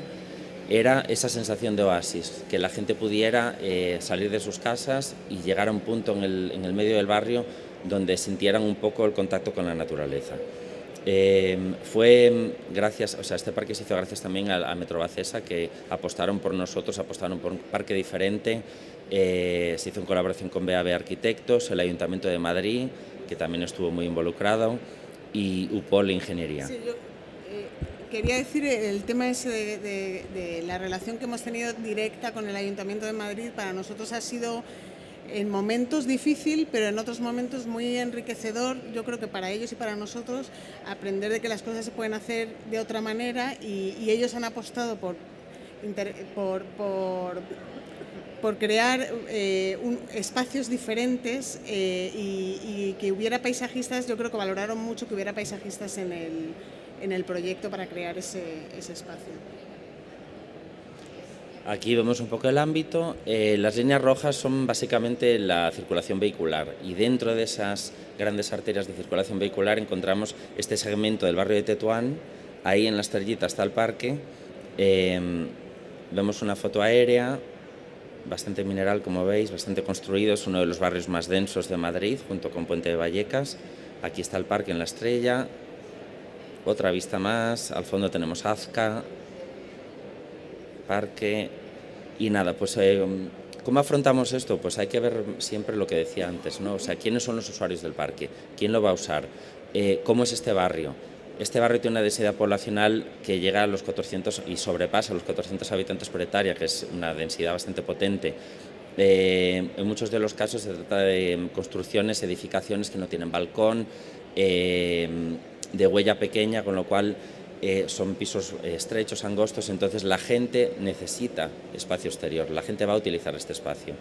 era esa sensación de oasis, que la gente pudiera salir de sus casas y llegar a un punto en el medio del barrio donde sintieran un poco el contacto con la naturaleza. Fue gracias, o sea, este parque se hizo gracias también a Metrobacesa, que apostaron por nosotros, apostaron por un parque diferente. Se hizo en colaboración con BAB Arquitectos, el Ayuntamiento de Madrid, que también estuvo muy involucrado, y UPOL Ingeniería. Sí, yo quería decir el tema ese de la relación que hemos tenido directa con el Ayuntamiento de Madrid. Para nosotros ha sido en momentos difícil, pero en otros momentos muy enriquecedor, yo creo que para ellos y para nosotros, aprender de que las cosas se pueden hacer de otra manera, y ellos han apostado por crear espacios diferentes, y que hubiera paisajistas. Yo creo que valoraron mucho que hubiera paisajistas en el proyecto para crear ese espacio. Aquí vemos un poco el ámbito. Las líneas rojas son básicamente la circulación vehicular, y dentro de esas grandes arterias de circulación vehicular encontramos este segmento del barrio de Tetuán. Ahí en la estrellita está el parque. Vemos una foto aérea, bastante mineral, como veis, bastante construido. Es uno de los barrios más densos de Madrid, junto con Puente de Vallecas. Aquí está el parque en la estrella. Otra vista más, al fondo tenemos Azca, parque, y nada, pues ¿cómo afrontamos esto? Pues hay que ver siempre lo que decía antes, ¿no? O sea, ¿quiénes son los usuarios del parque? ¿Quién lo va a usar? ¿Cómo es este barrio? Este barrio tiene una densidad poblacional que llega a los 400 y sobrepasa los 400 habitantes por hectárea, que es una densidad bastante potente. En muchos de los casos se trata de construcciones, edificaciones que no tienen balcón, de huella pequeña, con lo cual son pisos estrechos, angostos. Entonces la gente necesita espacio exterior, la gente va a utilizar este espacio,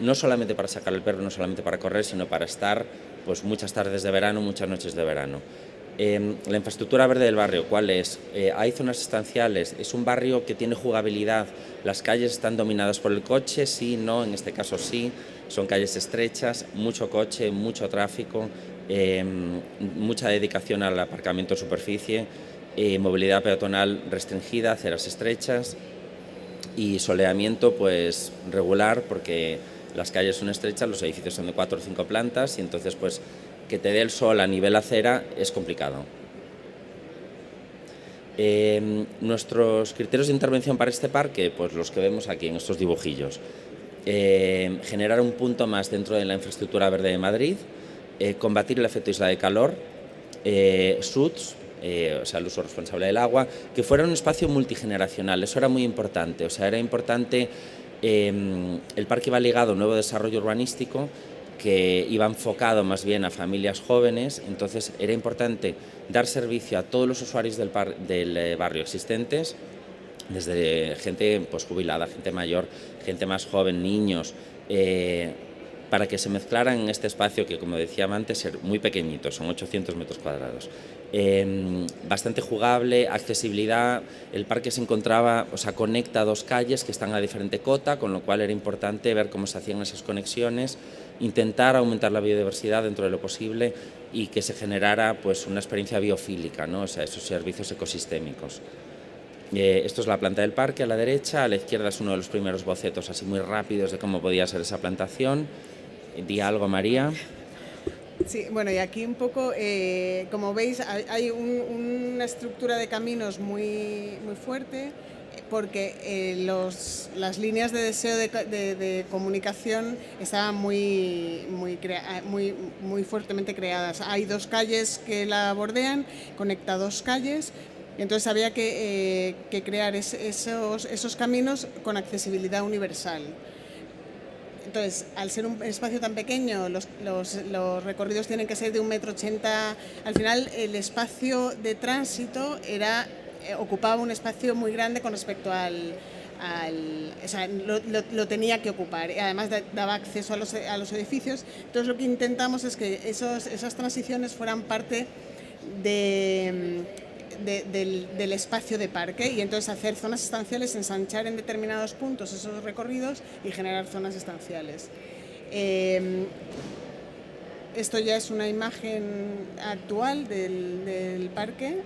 no solamente para sacar el perro, no solamente para correr, sino para estar pues muchas tardes de verano, muchas noches de verano. La infraestructura verde del barrio, ¿cuál es? Hay zonas estanciales, es un barrio que tiene jugabilidad. Las calles están dominadas por el coche, sí, no, en este caso sí, son calles estrechas, mucho coche, mucho tráfico, mucha dedicación al aparcamiento en superficie, movilidad peatonal restringida, aceras estrechas y soleamiento pues regular, porque las calles son estrechas, los edificios son de 4 o 5 plantas, y entonces pues que te dé el sol a nivel acera es complicado. Nuestros criterios de intervención para este parque, pues los que vemos aquí en estos dibujillos. Generar un punto más dentro de la infraestructura verde de Madrid, combatir el efecto isla de calor, SUTS, o sea, el uso responsable del agua, que fuera un espacio multigeneracional. Eso era muy importante. O sea, era importante, el parque iba ligado a un nuevo desarrollo urbanístico que iba enfocado más bien a familias jóvenes. Entonces era importante dar servicio a todos los usuarios del barrio existentes, desde gente pues jubilada, gente mayor, gente más joven, niños, para que se mezclaran en este espacio que, como decía antes, es muy pequeñito, son 800 metros cuadrados. Bastante jugable, accesibilidad. El parque se encontraba, o sea, conecta dos calles que están a diferente cota, con lo cual era importante ver cómo se hacían esas conexiones, intentar aumentar la biodiversidad dentro de lo posible y que se generara pues una experiencia biofílica, ¿no? O sea, esos servicios ecosistémicos. Esto es la planta del parque a la derecha, a la izquierda es uno de los primeros bocetos así muy rápidos de cómo podía ser esa plantación. Di algo, María. Sí, bueno, y aquí un poco, como veis, hay una estructura de caminos muy fuerte, porque las líneas de deseo de comunicación estaban muy fuertemente creadas. Hay dos calles que la bordean, conecta dos calles. Entonces había que crear esos caminos con accesibilidad universal. Entonces, al ser un espacio tan pequeño, los recorridos tienen que ser de 1,80 m. Al final, el espacio de tránsito ocupaba un espacio muy grande con respecto o sea, lo tenía que ocupar. Y además daba acceso a los edificios. Entonces, lo que intentamos es que esas transiciones fueran parte del espacio de parque, y entonces hacer zonas estanciales, ensanchar en determinados puntos esos recorridos y generar zonas estanciales. Esto ya es una imagen actual del parque.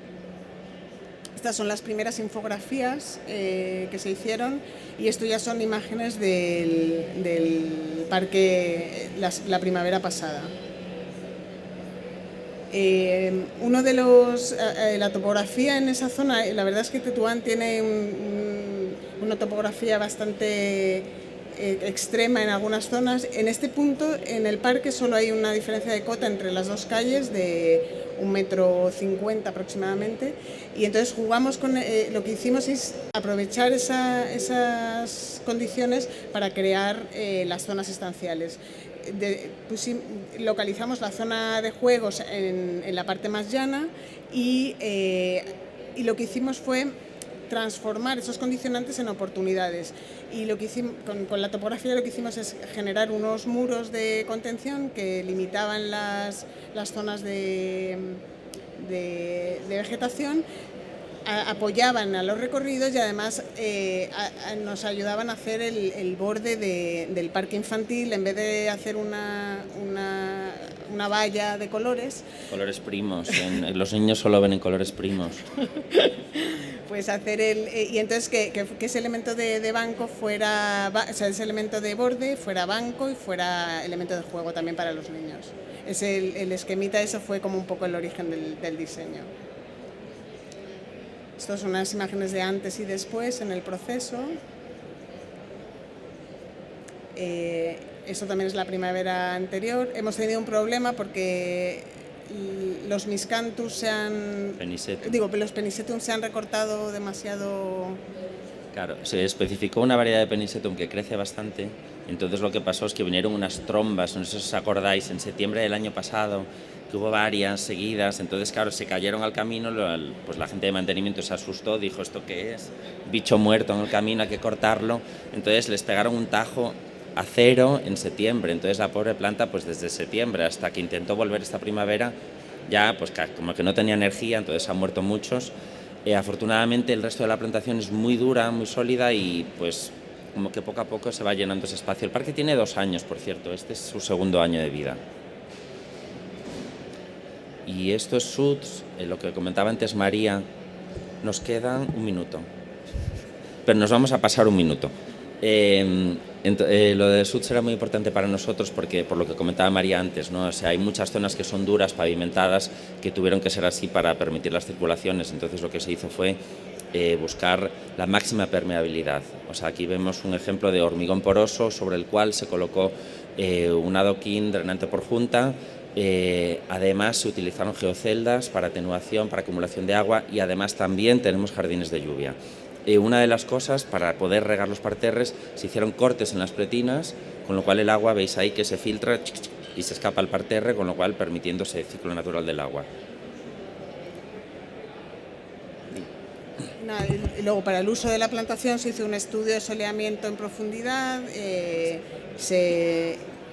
Estas son las primeras infografías que se hicieron, y esto ya son imágenes del parque la primavera pasada. La topografía en esa zona, la verdad es que Tetuán tiene una topografía bastante extrema en algunas zonas. En este punto, en el parque, solo hay una diferencia de cota entre las dos calles de 1,50 m aproximadamente, y entonces jugamos con lo que hicimos es aprovechar esas condiciones para crear las zonas estanciales. Localizamos la zona de juegos en la parte más llana, y lo que hicimos fue transformar esos condicionantes en oportunidades, y lo que hicimos con la topografía, lo que hicimos es generar unos muros de contención que limitaban las zonas de vegetación, apoyaban a los recorridos, y además nos ayudaban a hacer el borde del parque infantil. En vez de hacer una valla de colores primos, los niños solo ven en colores primos. Pues hacer y entonces que ese elemento de banco fuera, o sea, ese elemento de borde fuera banco y fuera elemento de juego también para los niños. El esquemita, eso fue como un poco el origen del diseño. Estas son unas imágenes de antes y después en el proceso. Eso también es la primavera anterior. Hemos tenido un problema porque los miscanthus los penisetum se han recortado demasiado. Claro, se especificó una variedad de penisetum que crece bastante. Entonces lo que pasó es que vinieron unas trombas, no sé si os acordáis, en septiembre del año pasado, que hubo varias seguidas. Entonces, claro, se cayeron al camino, pues la gente de mantenimiento se asustó, dijo, ¿esto qué es? Bicho muerto en el camino, hay que cortarlo. Entonces les pegaron un tajo a cero en septiembre. Entonces la pobre planta, pues desde septiembre hasta que intentó volver esta primavera, ya pues como que no tenía energía, entonces han muerto muchos. Afortunadamente el resto de la plantación es muy dura, muy sólida, y pues como que poco a poco se va llenando ese espacio. El parque tiene 2 años, por cierto, este es su segundo año de vida. Y esto es Suds, lo que comentaba antes María. Nos quedan 1 minuto, pero nos vamos a pasar 1 minuto. Lo de Suds era muy importante para nosotros porque, por lo que comentaba María antes, ¿no? O sea, hay muchas zonas que son duras, pavimentadas, que tuvieron que ser así para permitir las circulaciones. Entonces lo que se hizo fue buscar la máxima permeabilidad. O sea, aquí vemos un ejemplo de hormigón poroso sobre el cual se colocó un adoquín drenante por junta. Además se utilizaron geoceldas para atenuación, para acumulación de agua, y además también tenemos jardines de lluvia. Una de las cosas, para poder regar los parterres, se hicieron cortes en las pretinas, con lo cual el agua, veis ahí que se filtra y se escapa al parterre, con lo cual permitiendo ese ciclo natural del agua. Y luego, para el uso de la plantación, se hizo un estudio de soleamiento en profundidad,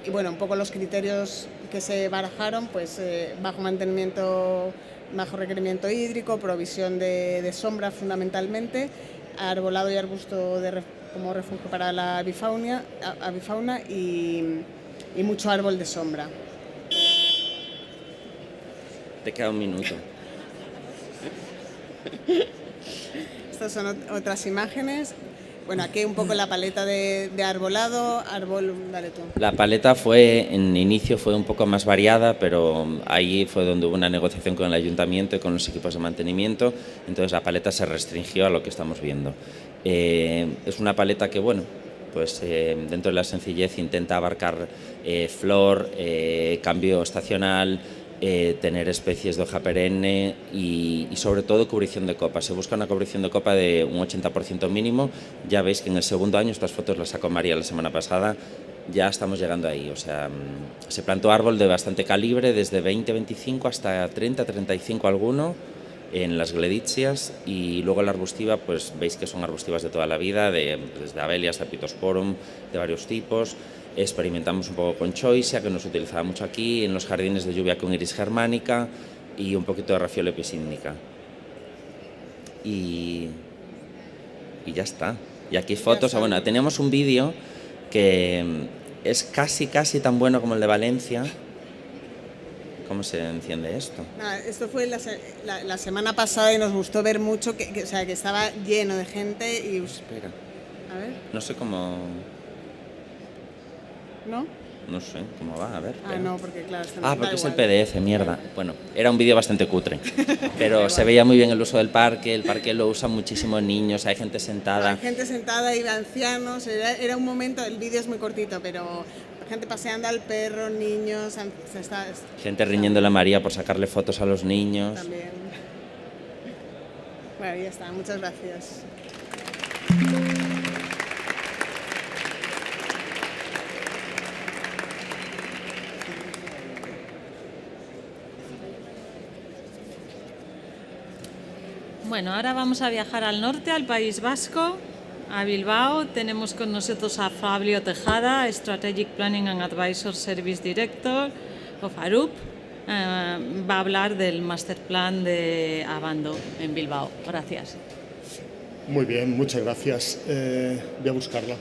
y bueno, un poco los criterios que se barajaron, pues bajo mantenimiento, bajo requerimiento hídrico, provisión de sombra fundamentalmente, arbolado y arbusto como refugio para la avifauna y mucho árbol de sombra. Te queda 1 minuto. Estas son otras imágenes. Bueno, aquí un poco la paleta de arbolado, dale tú. La paleta en inicio fue un poco más variada, pero ahí fue donde hubo una negociación con el ayuntamiento y con los equipos de mantenimiento, entonces la paleta se restringió a lo que estamos viendo. Es una paleta que, bueno, pues dentro de la sencillez intenta abarcar flor, cambio estacional, tener especies de hoja perenne y sobre todo cubrición de copa. Se busca una cubrición de copa de un 80% mínimo. Ya veis que en el segundo año, estas fotos las sacó María la semana pasada, ya estamos llegando ahí. O sea, se plantó árbol de bastante calibre, desde 20-25 hasta 30-35 alguno, en las gleditsias, y luego la arbustiva, pues veis que son arbustivas de toda la vida, desde abelias a pitosporum, de varios tipos. Experimentamos un poco con choisia, que nos utilizaba mucho aquí, en los jardines de lluvia con iris germánica y un poquito de Raphiola episídnica. Y ya está. Y aquí fotos. Bueno, tenemos un vídeo que es casi tan bueno como el de Valencia. ¿Cómo se enciende esto? Nada, esto fue la semana pasada y nos gustó ver mucho que estaba lleno de gente y... Espera. A ver. No sé cómo... ¿No? No sé cómo va, a ver. No, porque claro... Porque es el PDF, mierda. Bueno, era un vídeo bastante cutre, pero se veía muy bien el uso del parque. El parque lo usan muchísimos niños, hay gente sentada. Hay gente sentada y ancianos, era un momento, el vídeo es muy cortito, pero gente paseando al perro, niños... Gente riñéndole a María por sacarle fotos a los niños. También. Bueno, ya está, muchas gracias. Bueno, ahora vamos a viajar al norte, al País Vasco, a Bilbao. Tenemos con nosotros a Fabio Tejada, Strategic Planning and Advisor Service Director of Arup. Va a hablar del Master Plan de Abando en Bilbao. Gracias. Muy bien, muchas gracias. Voy a buscarla.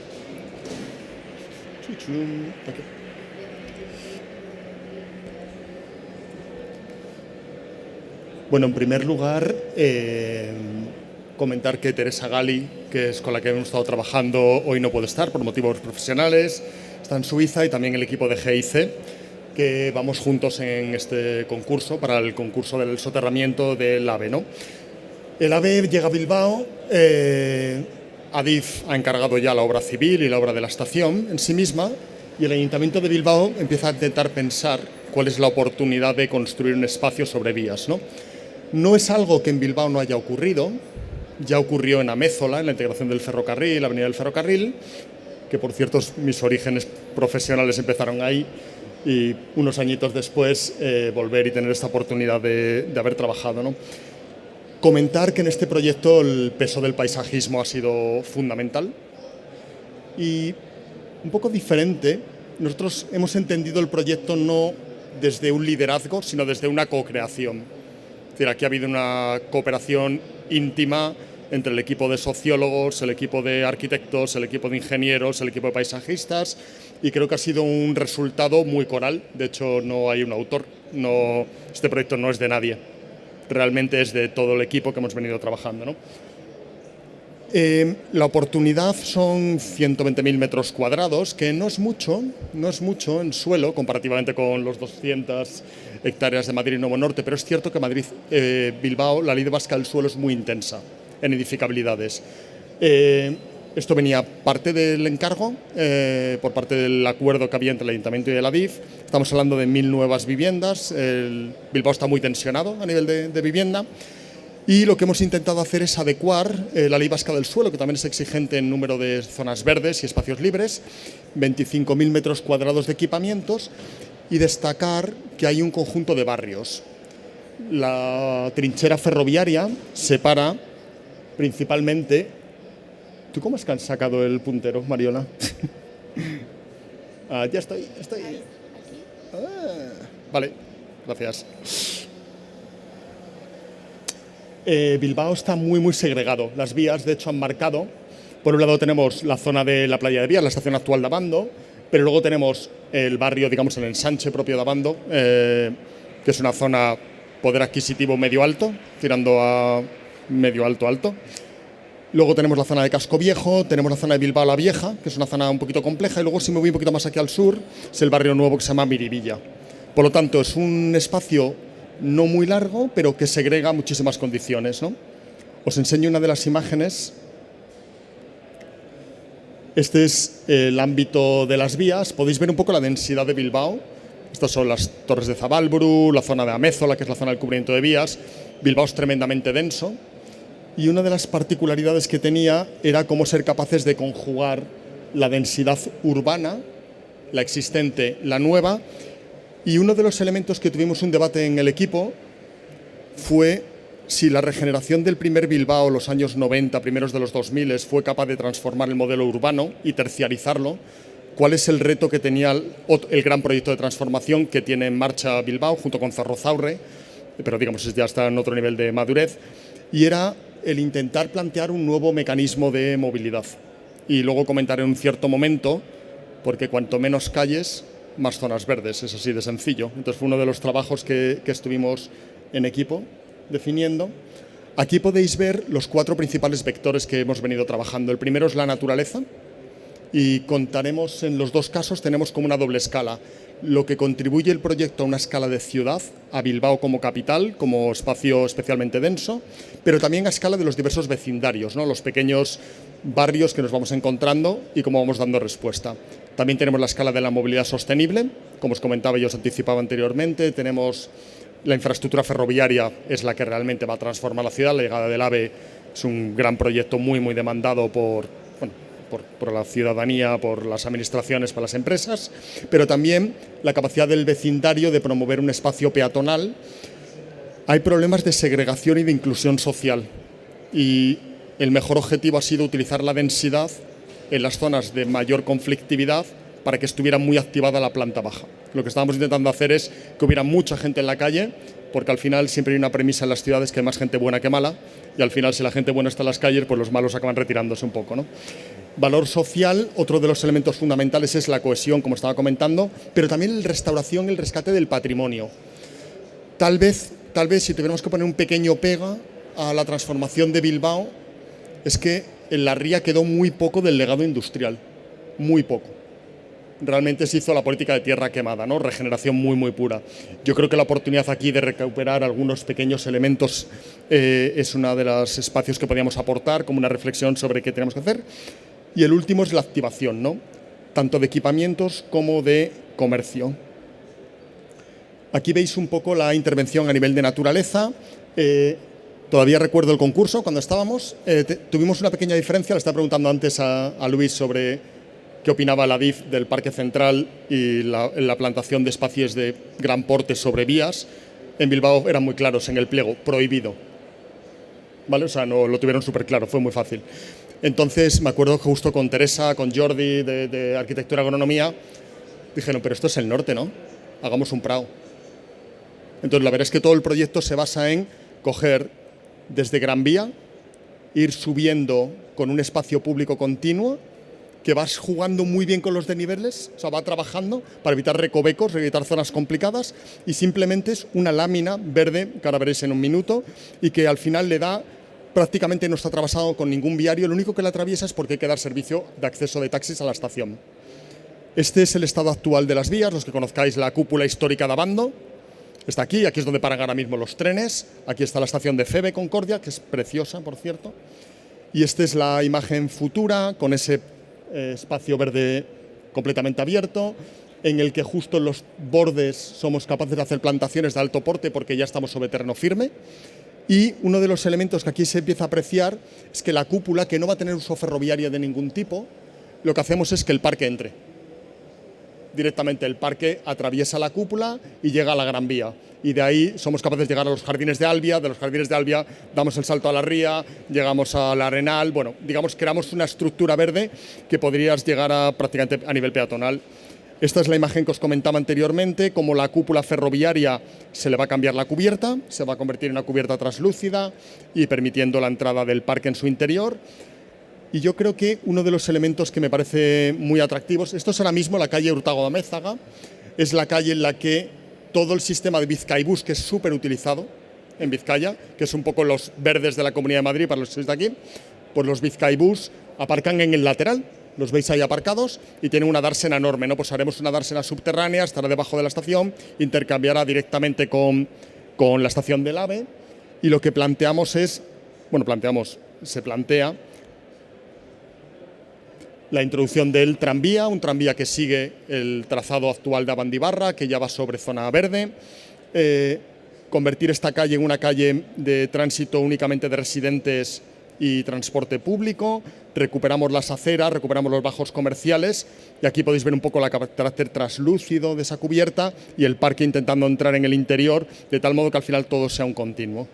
Aquí. Bueno, en primer lugar, comentar que Teresa Gali, que es con la que hemos estado trabajando, hoy no puede estar por motivos profesionales, está en Suiza, y también el equipo de GIC, que vamos juntos en este concurso, para el concurso del soterramiento del AVE, ¿no? El AVE llega a Bilbao, Adif ha encargado ya la obra civil y la obra de la estación en sí misma, y el Ayuntamiento de Bilbao empieza a intentar pensar cuál es la oportunidad de construir un espacio sobre vías, ¿no? No es algo que en Bilbao no haya ocurrido, ya ocurrió en Amézola, en la integración del ferrocarril, la avenida del ferrocarril, que por cierto mis orígenes profesionales empezaron ahí, y unos añitos después volver y tener esta oportunidad de haber trabajado, ¿no? Comentar que en este proyecto el peso del paisajismo ha sido fundamental y un poco diferente. Nosotros hemos entendido el proyecto no desde un liderazgo, sino desde una co-creación. Es decir, aquí ha habido una cooperación íntima entre el equipo de sociólogos, el equipo de arquitectos, el equipo de ingenieros, el equipo de paisajistas, y creo que ha sido un resultado muy coral. De hecho, no hay un autor, este proyecto no es de nadie, realmente es de todo el equipo que hemos venido trabajando, ¿no? La oportunidad son 120.000 metros cuadrados, que no es mucho en suelo comparativamente con los 200 hectáreas de Madrid Nuevo Norte, pero es cierto que Bilbao, la ley de vasca del suelo es muy intensa en edificabilidades. Esto venía parte del encargo, por parte del acuerdo que había entre el Ayuntamiento y el ADIF. Estamos hablando de 1.000 nuevas viviendas. Bilbao está muy tensionado a nivel de vivienda. Y lo que hemos intentado hacer es adecuar la ley vasca del suelo, que también es exigente en número de zonas verdes y espacios libres, 25.000 metros cuadrados de equipamientos, y destacar que hay un conjunto de barrios. La trinchera ferroviaria separa principalmente... ¿Tú cómo es que han sacado el puntero, Mariola? Ya estoy. Vale, gracias. Bilbao está muy segregado. Las vías, de hecho, han marcado. Por un lado tenemos la zona de la playa de Vías, la estación actual de Abando, pero luego tenemos el barrio, digamos, el ensanche propio de Abando, que es una zona poder adquisitivo medio alto, tirando a medio alto. Luego tenemos la zona de Casco Viejo, tenemos la zona de Bilbao la Vieja, que es una zona un poquito compleja, y luego si me voy un poquito más aquí al sur, es el barrio nuevo que se llama Miribilla. Por lo tanto, es un espacio no muy largo, pero que segrega muchísimas condiciones, ¿no? Os enseño una de las imágenes. Este es el ámbito de las vías. Podéis ver un poco la densidad de Bilbao. Estas son las Torres de Zabalburu, la zona de Amézola, que es la zona del cubrimiento de vías. Bilbao es tremendamente denso y una de las particularidades que tenía era cómo ser capaces de conjugar la densidad urbana, la existente, la nueva, y uno de los elementos que tuvimos un debate en el equipo fue si la regeneración del primer Bilbao, los años 90, primeros de los 2000, fue capaz de transformar el modelo urbano y terciarizarlo. ¿Cuál es el reto que tenía el gran proyecto de transformación que tiene en marcha Bilbao junto con Zorrozaurre, pero digamos ya está en otro nivel de madurez, y era el intentar plantear un nuevo mecanismo de movilidad? Y luego comentaré en un cierto momento, porque cuanto menos calles, más zonas verdes, es así de sencillo. Entonces fue uno de los trabajos que estuvimos en equipo definiendo. Aquí podéis ver los 4 principales vectores que hemos venido trabajando. El primero es la naturaleza, y contaremos en los 2 casos, tenemos como una doble escala. Lo que contribuye el proyecto a una escala de ciudad, a Bilbao como capital, como espacio especialmente denso, pero también a escala de los diversos vecindarios, ¿no? Los pequeños barrios que nos vamos encontrando y cómo vamos dando respuesta. También tenemos la escala de la movilidad sostenible, como os comentaba y os anticipaba anteriormente. Tenemos la infraestructura ferroviaria, es la que realmente va a transformar la ciudad. La llegada del AVE es un gran proyecto muy demandado por la ciudadanía, por las administraciones, por las empresas, pero también la capacidad del vecindario de promover un espacio peatonal. Hay problemas de segregación y de inclusión social, y el mejor objetivo ha sido utilizar la densidad en las zonas de mayor conflictividad para que estuviera muy activada la planta baja. Lo que estábamos intentando hacer es que hubiera mucha gente en la calle, porque al final siempre hay una premisa en las ciudades que hay más gente buena que mala, y al final si la gente buena está en las calles, pues los malos acaban retirándose un poco, ¿no? Valor social, otro de los elementos fundamentales es la cohesión, como estaba comentando, pero también la restauración, el rescate del patrimonio. Tal vez si tuviéramos que poner un pequeño pega a la transformación de Bilbao, es que en la ría quedó muy poco del legado industrial, muy poco. Realmente se hizo la política de tierra quemada, ¿no? Regeneración muy pura. Yo creo que la oportunidad aquí de recuperar algunos pequeños elementos es uno de los espacios que podíamos aportar como una reflexión sobre qué tenemos que hacer. Y el último es la activación, ¿no? Tanto de equipamientos como de comercio. Aquí veis un poco la intervención a nivel de naturaleza. Todavía recuerdo el concurso cuando estábamos. Tuvimos una pequeña diferencia. Le estaba preguntando antes a Luis sobre qué opinaba la DIF del Parque Central y la plantación de espacios de gran porte sobre vías. En Bilbao eran muy claros en el pliego, prohibido. ¿Vale? O sea, no lo tuvieron súper claro, fue muy fácil. Entonces, me acuerdo justo con Teresa, con Jordi de Arquitectura y Agronomía, dijeron, pero esto es el norte, ¿no? Hagamos un prado. Entonces, la verdad es que todo el proyecto se basa en coger desde Gran Vía, ir subiendo con un espacio público continuo, que vas jugando muy bien con los desniveles, o sea, va trabajando para evitar recovecos, evitar zonas complicadas, y simplemente es una lámina verde, que ahora veréis en un minuto, y que al final le da... Prácticamente no está atravesado con ningún viario, lo único que la atraviesa es porque hay que dar servicio de acceso de taxis a la estación. Este es el estado actual de las vías, los que conozcáis la cúpula histórica de Abando, está aquí es donde paran ahora mismo los trenes, aquí está la estación de Feve Concordia, que es preciosa, por cierto, y esta es la imagen futura, con ese espacio verde completamente abierto, en el que justo en los bordes somos capaces de hacer plantaciones de alto porte porque ya estamos sobre terreno firme. Y uno de los elementos que aquí se empieza a apreciar es que la cúpula, que no va a tener uso ferroviario de ningún tipo, lo que hacemos es que el parque entre. Directamente el parque atraviesa la cúpula y llega a la Gran Vía. Y de ahí somos capaces de llegar a los Jardines de Albia, de los Jardines de Albia damos el salto a la ría, llegamos al Arenal, bueno, digamos, creamos una estructura verde que podrías llegar a prácticamente a nivel peatonal. Esta es la imagen que os comentaba anteriormente, como la cúpula ferroviaria se le va a cambiar la cubierta, se va a convertir en una cubierta translúcida y permitiendo la entrada del parque en su interior. Y yo creo que uno de los elementos que me parece muy atractivos, esto es ahora mismo la calle Hurtago de Amézaga, es la calle en la que todo el sistema de Bizkaibus, que es súper utilizado en Vizcaya, que es un poco los verdes de la Comunidad de Madrid para los que estáis de aquí, pues los Bizkaibus aparcan en el lateral. Los veis ahí aparcados y tienen una dársena enorme, ¿no? Pues haremos una dársena subterránea, estará debajo de la estación, intercambiará directamente con la estación del AVE, y lo que planteamos es, se plantea la introducción del tranvía, un tranvía que sigue el trazado actual de Abandibarra, que ya va sobre zona verde, convertir esta calle en una calle de tránsito únicamente de residentes y transporte público, recuperamos las aceras, recuperamos los bajos comerciales y aquí podéis ver un poco el carácter traslúcido de esa cubierta y el parque intentando entrar en el interior de tal modo que al final todo sea un continuo.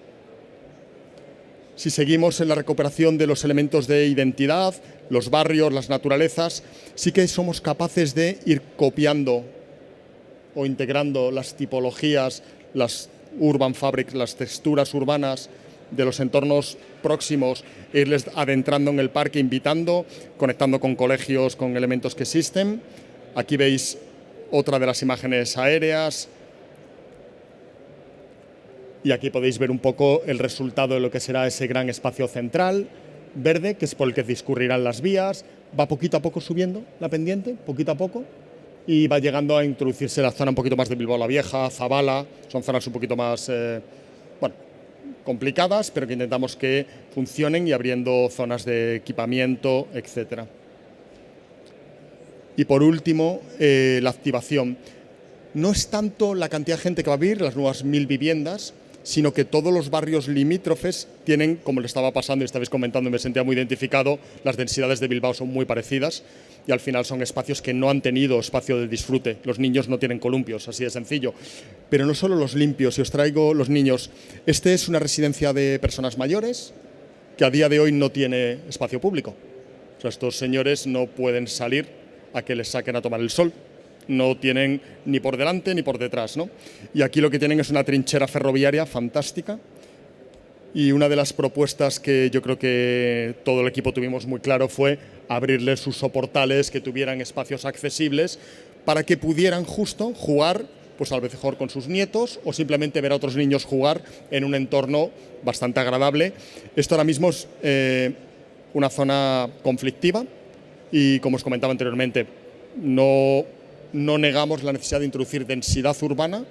Si seguimos en la recuperación de los elementos de identidad, los barrios, las naturalezas, sí que somos capaces de ir copiando o integrando las tipologías, las urban fabrics, las texturas urbanas de los entornos próximos e irles adentrando en el parque, invitando, conectando con colegios, con elementos que existen. Aquí veis otra de las imágenes aéreas. Y aquí podéis ver un poco el resultado de lo que será ese gran espacio central, verde, que es por el que discurrirán las vías. Va poquito a poco subiendo la pendiente, poquito a poco, y va llegando a introducirse la zona un poquito más de Bilbao la Vieja, Zabala. Son zonas un poquito más complicadas, pero que intentamos que funcionen y abriendo zonas de equipamiento, etc. Y por último, la activación. No es tanto la cantidad de gente que va a vivir, las nuevas 1000 viviendas, sino que todos los barrios limítrofes tienen, como le estaba pasando y estabais comentando y me sentía muy identificado, las densidades de Bilbao son muy parecidas y al final son espacios que no han tenido espacio de disfrute. Los niños no tienen columpios, así de sencillo. Pero no solo los limpios, si os traigo los niños. Este es una residencia de personas mayores que a día de hoy no tiene espacio público. O sea, estos señores no pueden salir a que les saquen a tomar el sol. No tienen ni por delante ni por detrás, ¿no? Y aquí lo que tienen es una trinchera ferroviaria fantástica y una de las propuestas que yo creo que todo el equipo tuvimos muy claro fue abrirles sus soportales, que tuvieran espacios accesibles para que pudieran justo jugar, pues a lo mejor con sus nietos o simplemente ver a otros niños jugar en un entorno bastante agradable. Esto ahora mismo es una zona conflictiva y, como os comentaba anteriormente, no negamos la necesidad de introducir densidad urbana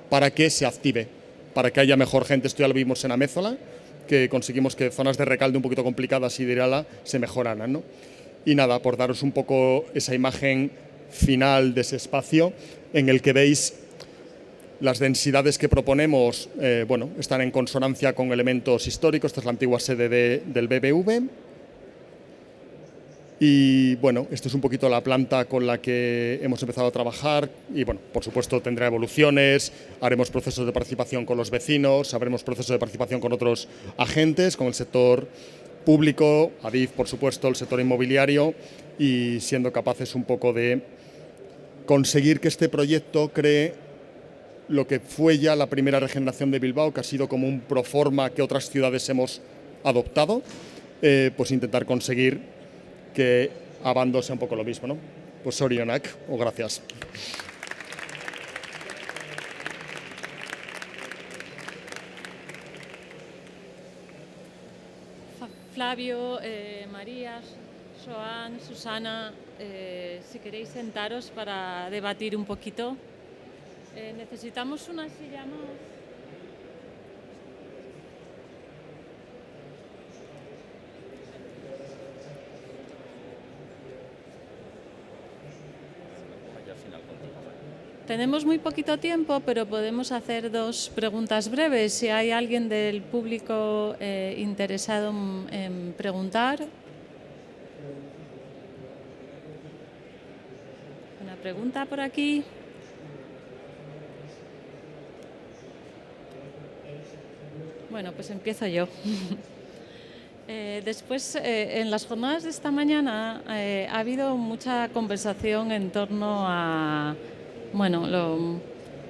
para que se active, para que haya mejor gente. Esto ya lo vimos en Amézola, que conseguimos que zonas de Recalde un poquito complicadas y de Irala se mejoraran, ¿no? Y nada, por daros un poco esa imagen final de ese espacio en el que veis las densidades que proponemos, están en consonancia con elementos históricos. Esta es la antigua sede del BBV. Y bueno, esto es un poquito la planta con la que hemos empezado a trabajar y bueno, por supuesto tendrá evoluciones, haremos procesos de participación con los vecinos, haremos procesos de participación con otros agentes, con el sector público, Adif, por supuesto, el sector inmobiliario y siendo capaces un poco de conseguir que este proyecto cree lo que fue ya la primera regeneración de Bilbao, que ha sido como un proforma que otras ciudades hemos adoptado, pues intentar conseguir que Abando sea un poco lo mismo, ¿no? Pues sorionak, o gracias. Flavio, María, Joan, Susana, si queréis sentaros para debatir un poquito. Necesitamos una silla más. Tenemos muy poquito tiempo, pero podemos hacer 2 preguntas breves. Si hay alguien del público interesado en preguntar. Una pregunta por aquí. Bueno, pues empiezo yo. Después, en las jornadas de esta mañana ha habido mucha conversación en torno a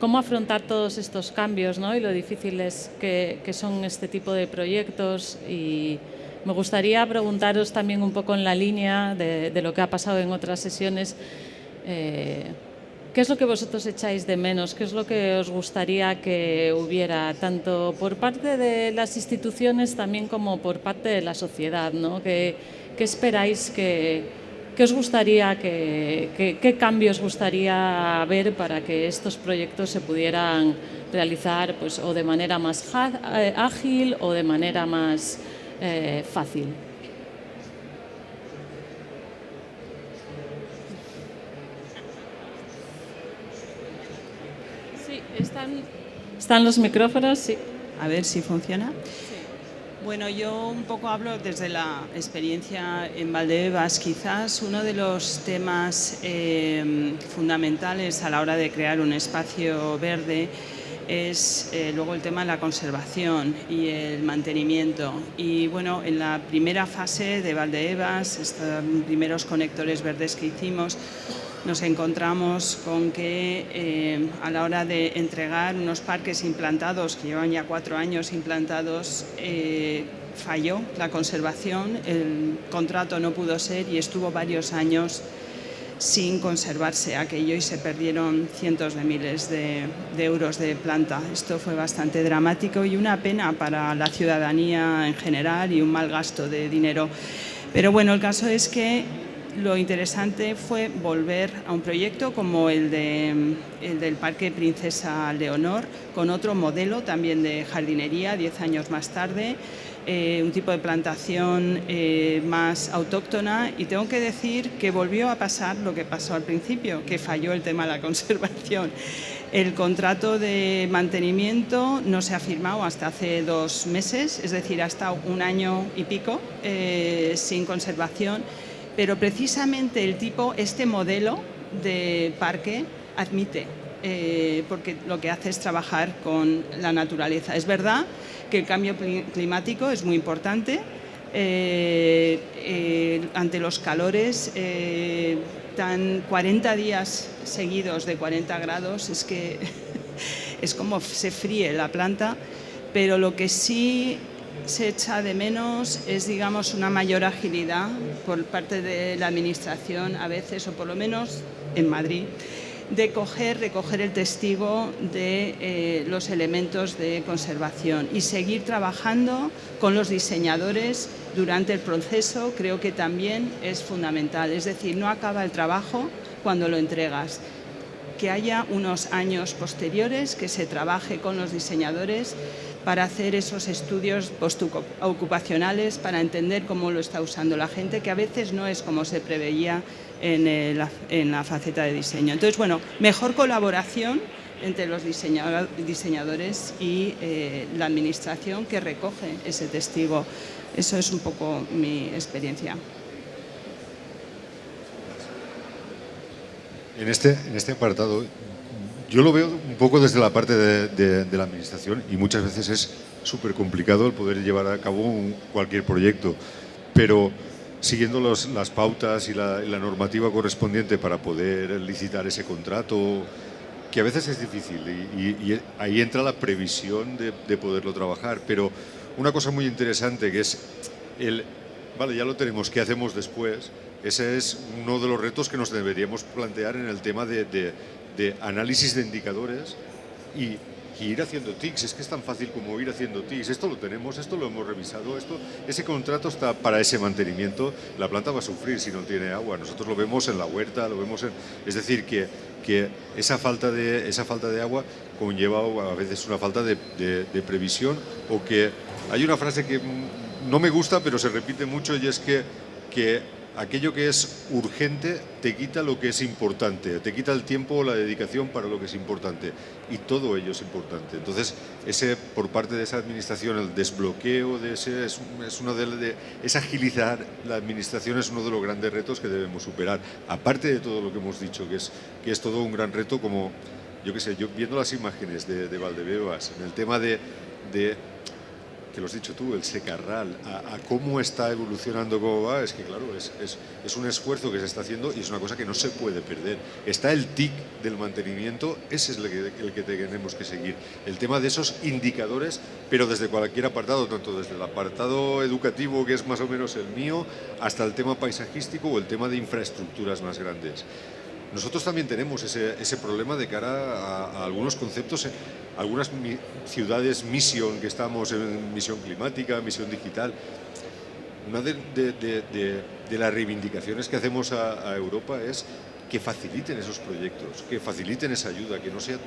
cómo afrontar todos estos cambios, ¿no? Y lo difíciles que son este tipo de proyectos. Y me gustaría preguntaros también un poco en la línea de lo que ha pasado en otras sesiones. ¿Qué es lo que vosotros echáis de menos? ¿Qué es lo que os gustaría que hubiera, tanto por parte de las instituciones también como por parte de la sociedad, ¿no? ¿Qué esperáis ¿Qué os gustaría, qué cambios os gustaría ver para que estos proyectos se pudieran realizar pues, o de manera más ágil o de manera más fácil? ¿Están los micrófonos? Sí. A ver si funciona. Bueno, yo un poco hablo desde la experiencia en Valdebebas. Quizás uno de los temas fundamentales a la hora de crear un espacio verde es luego el tema de la conservación y el mantenimiento. Y bueno, en la primera fase de Valdebebas, estos primeros conectores verdes que hicimos, nos encontramos con que a la hora de entregar unos parques implantados, que llevan ya 4 años implantados, falló la conservación, el contrato no pudo ser y estuvo varios años sin conservarse aquello y se perdieron cientos de miles de euros de planta. Esto fue bastante dramático y una pena para la ciudadanía en general y un mal gasto de dinero. Pero bueno, el caso es que lo interesante fue volver a un proyecto como el del Parque Princesa Leonor, con otro modelo también de jardinería 10 años más tarde, un tipo de plantación más autóctona, y tengo que decir que volvió a pasar lo que pasó al principio, que falló el tema de la conservación. El contrato de mantenimiento no se ha firmado hasta hace 2 meses, es decir, ha estado 1 año y pico sin conservación. Pero precisamente este modelo de parque admite, porque lo que hace es trabajar con la naturaleza. Es verdad que el cambio climático es muy importante. Ante los calores, 40 días seguidos de 40 grados, es que es como se fríe la planta, pero lo que sí se echa de menos es, digamos, una mayor agilidad por parte de la Administración, a veces, o por lo menos en Madrid, de recoger el testigo de los elementos de conservación y seguir trabajando con los diseñadores durante el proceso. Creo que también es fundamental, es decir, no acaba el trabajo cuando lo entregas, que haya unos años posteriores que se trabaje con los diseñadores para hacer esos estudios postocupacionales, para entender cómo lo está usando la gente, que a veces no es como se preveía en la faceta de diseño. Entonces, bueno, mejor colaboración entre los diseñadores y la Administración que recoge ese testigo. Eso es un poco mi experiencia. En este apartado, yo lo veo un poco desde la parte de la Administración, y muchas veces es súper complicado el poder llevar a cabo cualquier proyecto, pero siguiendo las pautas y la normativa correspondiente para poder licitar ese contrato, que a veces es difícil, y ahí entra la previsión de poderlo trabajar. Pero una cosa muy interesante que es vale, ya lo tenemos, ¿qué hacemos después? Ese es uno de los retos que nos deberíamos plantear en el tema de análisis de indicadores y ir haciendo TICs. Es que es tan fácil como ir haciendo TICs. Esto lo tenemos, esto lo hemos revisado, ese contrato está para ese mantenimiento. La planta va a sufrir si no tiene agua. Nosotros lo vemos en la huerta, lo vemos es decir, que esa falta de agua conlleva a veces una falta de previsión, o que hay una frase que no me gusta, pero se repite mucho, y es que aquello que es urgente te quita lo que es importante, te quita el tiempo o la dedicación para lo que es importante, y todo ello es importante. Entonces, por parte de esa Administración, el desbloqueo de es agilizar la Administración, es uno de los grandes retos que debemos superar, aparte de todo lo que hemos dicho, que es todo un gran reto, como, yo qué sé, yo viendo las imágenes de Valdebebas, en el tema de que lo has dicho tú, el secarral, a cómo está evolucionando, cómo va, es que claro, es un esfuerzo que se está haciendo y es una cosa que no se puede perder. Está el TIC del mantenimiento, ese es el que tenemos que seguir. El tema de esos indicadores, pero desde cualquier apartado, tanto desde el apartado educativo, que es más o menos el mío, hasta el tema paisajístico o el tema de infraestructuras más grandes. Nosotros también tenemos ese problema de cara a algunos conceptos, algunas ciudades misión, que estamos en misión climática, misión digital. Una de las reivindicaciones que hacemos a Europa es que faciliten esos proyectos, que faciliten esa ayuda, que no sea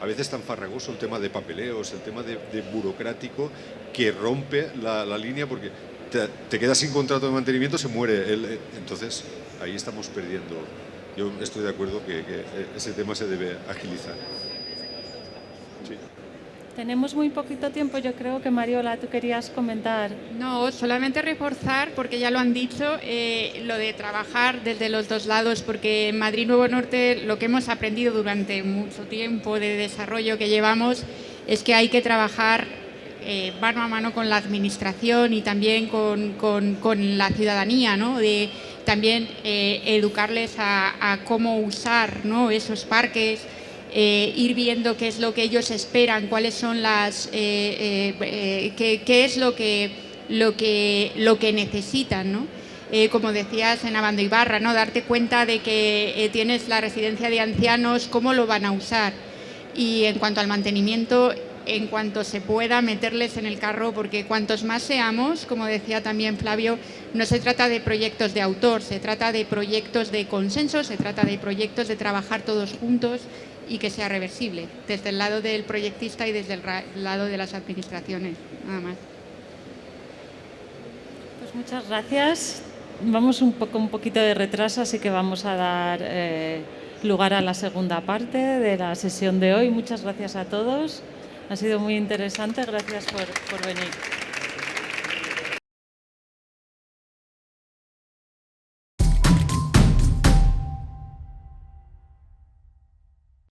a veces tan farragoso el tema de papeleos, el tema de burocrático, que rompe la línea, porque te quedas sin contrato de mantenimiento, se muere. Entonces, ahí estamos perdiendo. Yo estoy de acuerdo que ese tema se debe agilizar. Tenemos muy poquito tiempo, yo creo que Mariola, tú querías comentar. No, solamente reforzar, porque ya lo han dicho, lo de trabajar desde los dos lados, porque en Madrid Nuevo Norte lo que hemos aprendido durante mucho tiempo de desarrollo que llevamos es que hay que trabajar mano a mano con la administración y también con la ciudadanía, ¿no? De también educarles a cómo usar, ¿no?, esos parques. Ir viendo qué es lo que ellos esperan, cuáles son las qué es lo que necesitan, ¿no? Como decías en Abando Ibarra, ¿no?, darte cuenta de que tienes la residencia de ancianos, cómo lo van a usar, y en cuanto al mantenimiento, en cuanto se pueda, meterles en el carro, porque cuantos más seamos, como decía también Flavio, no se trata de proyectos de autor, se trata de proyectos de consenso, se trata de proyectos de trabajar todos juntos y que sea reversible, desde el lado del proyectista y desde el lado de las administraciones, nada más. Pues muchas gracias. Vamos un poquito de retraso, así que vamos a dar lugar a la segunda parte de la sesión de hoy. Muchas gracias a todos. Ha sido muy interesante. Gracias por venir.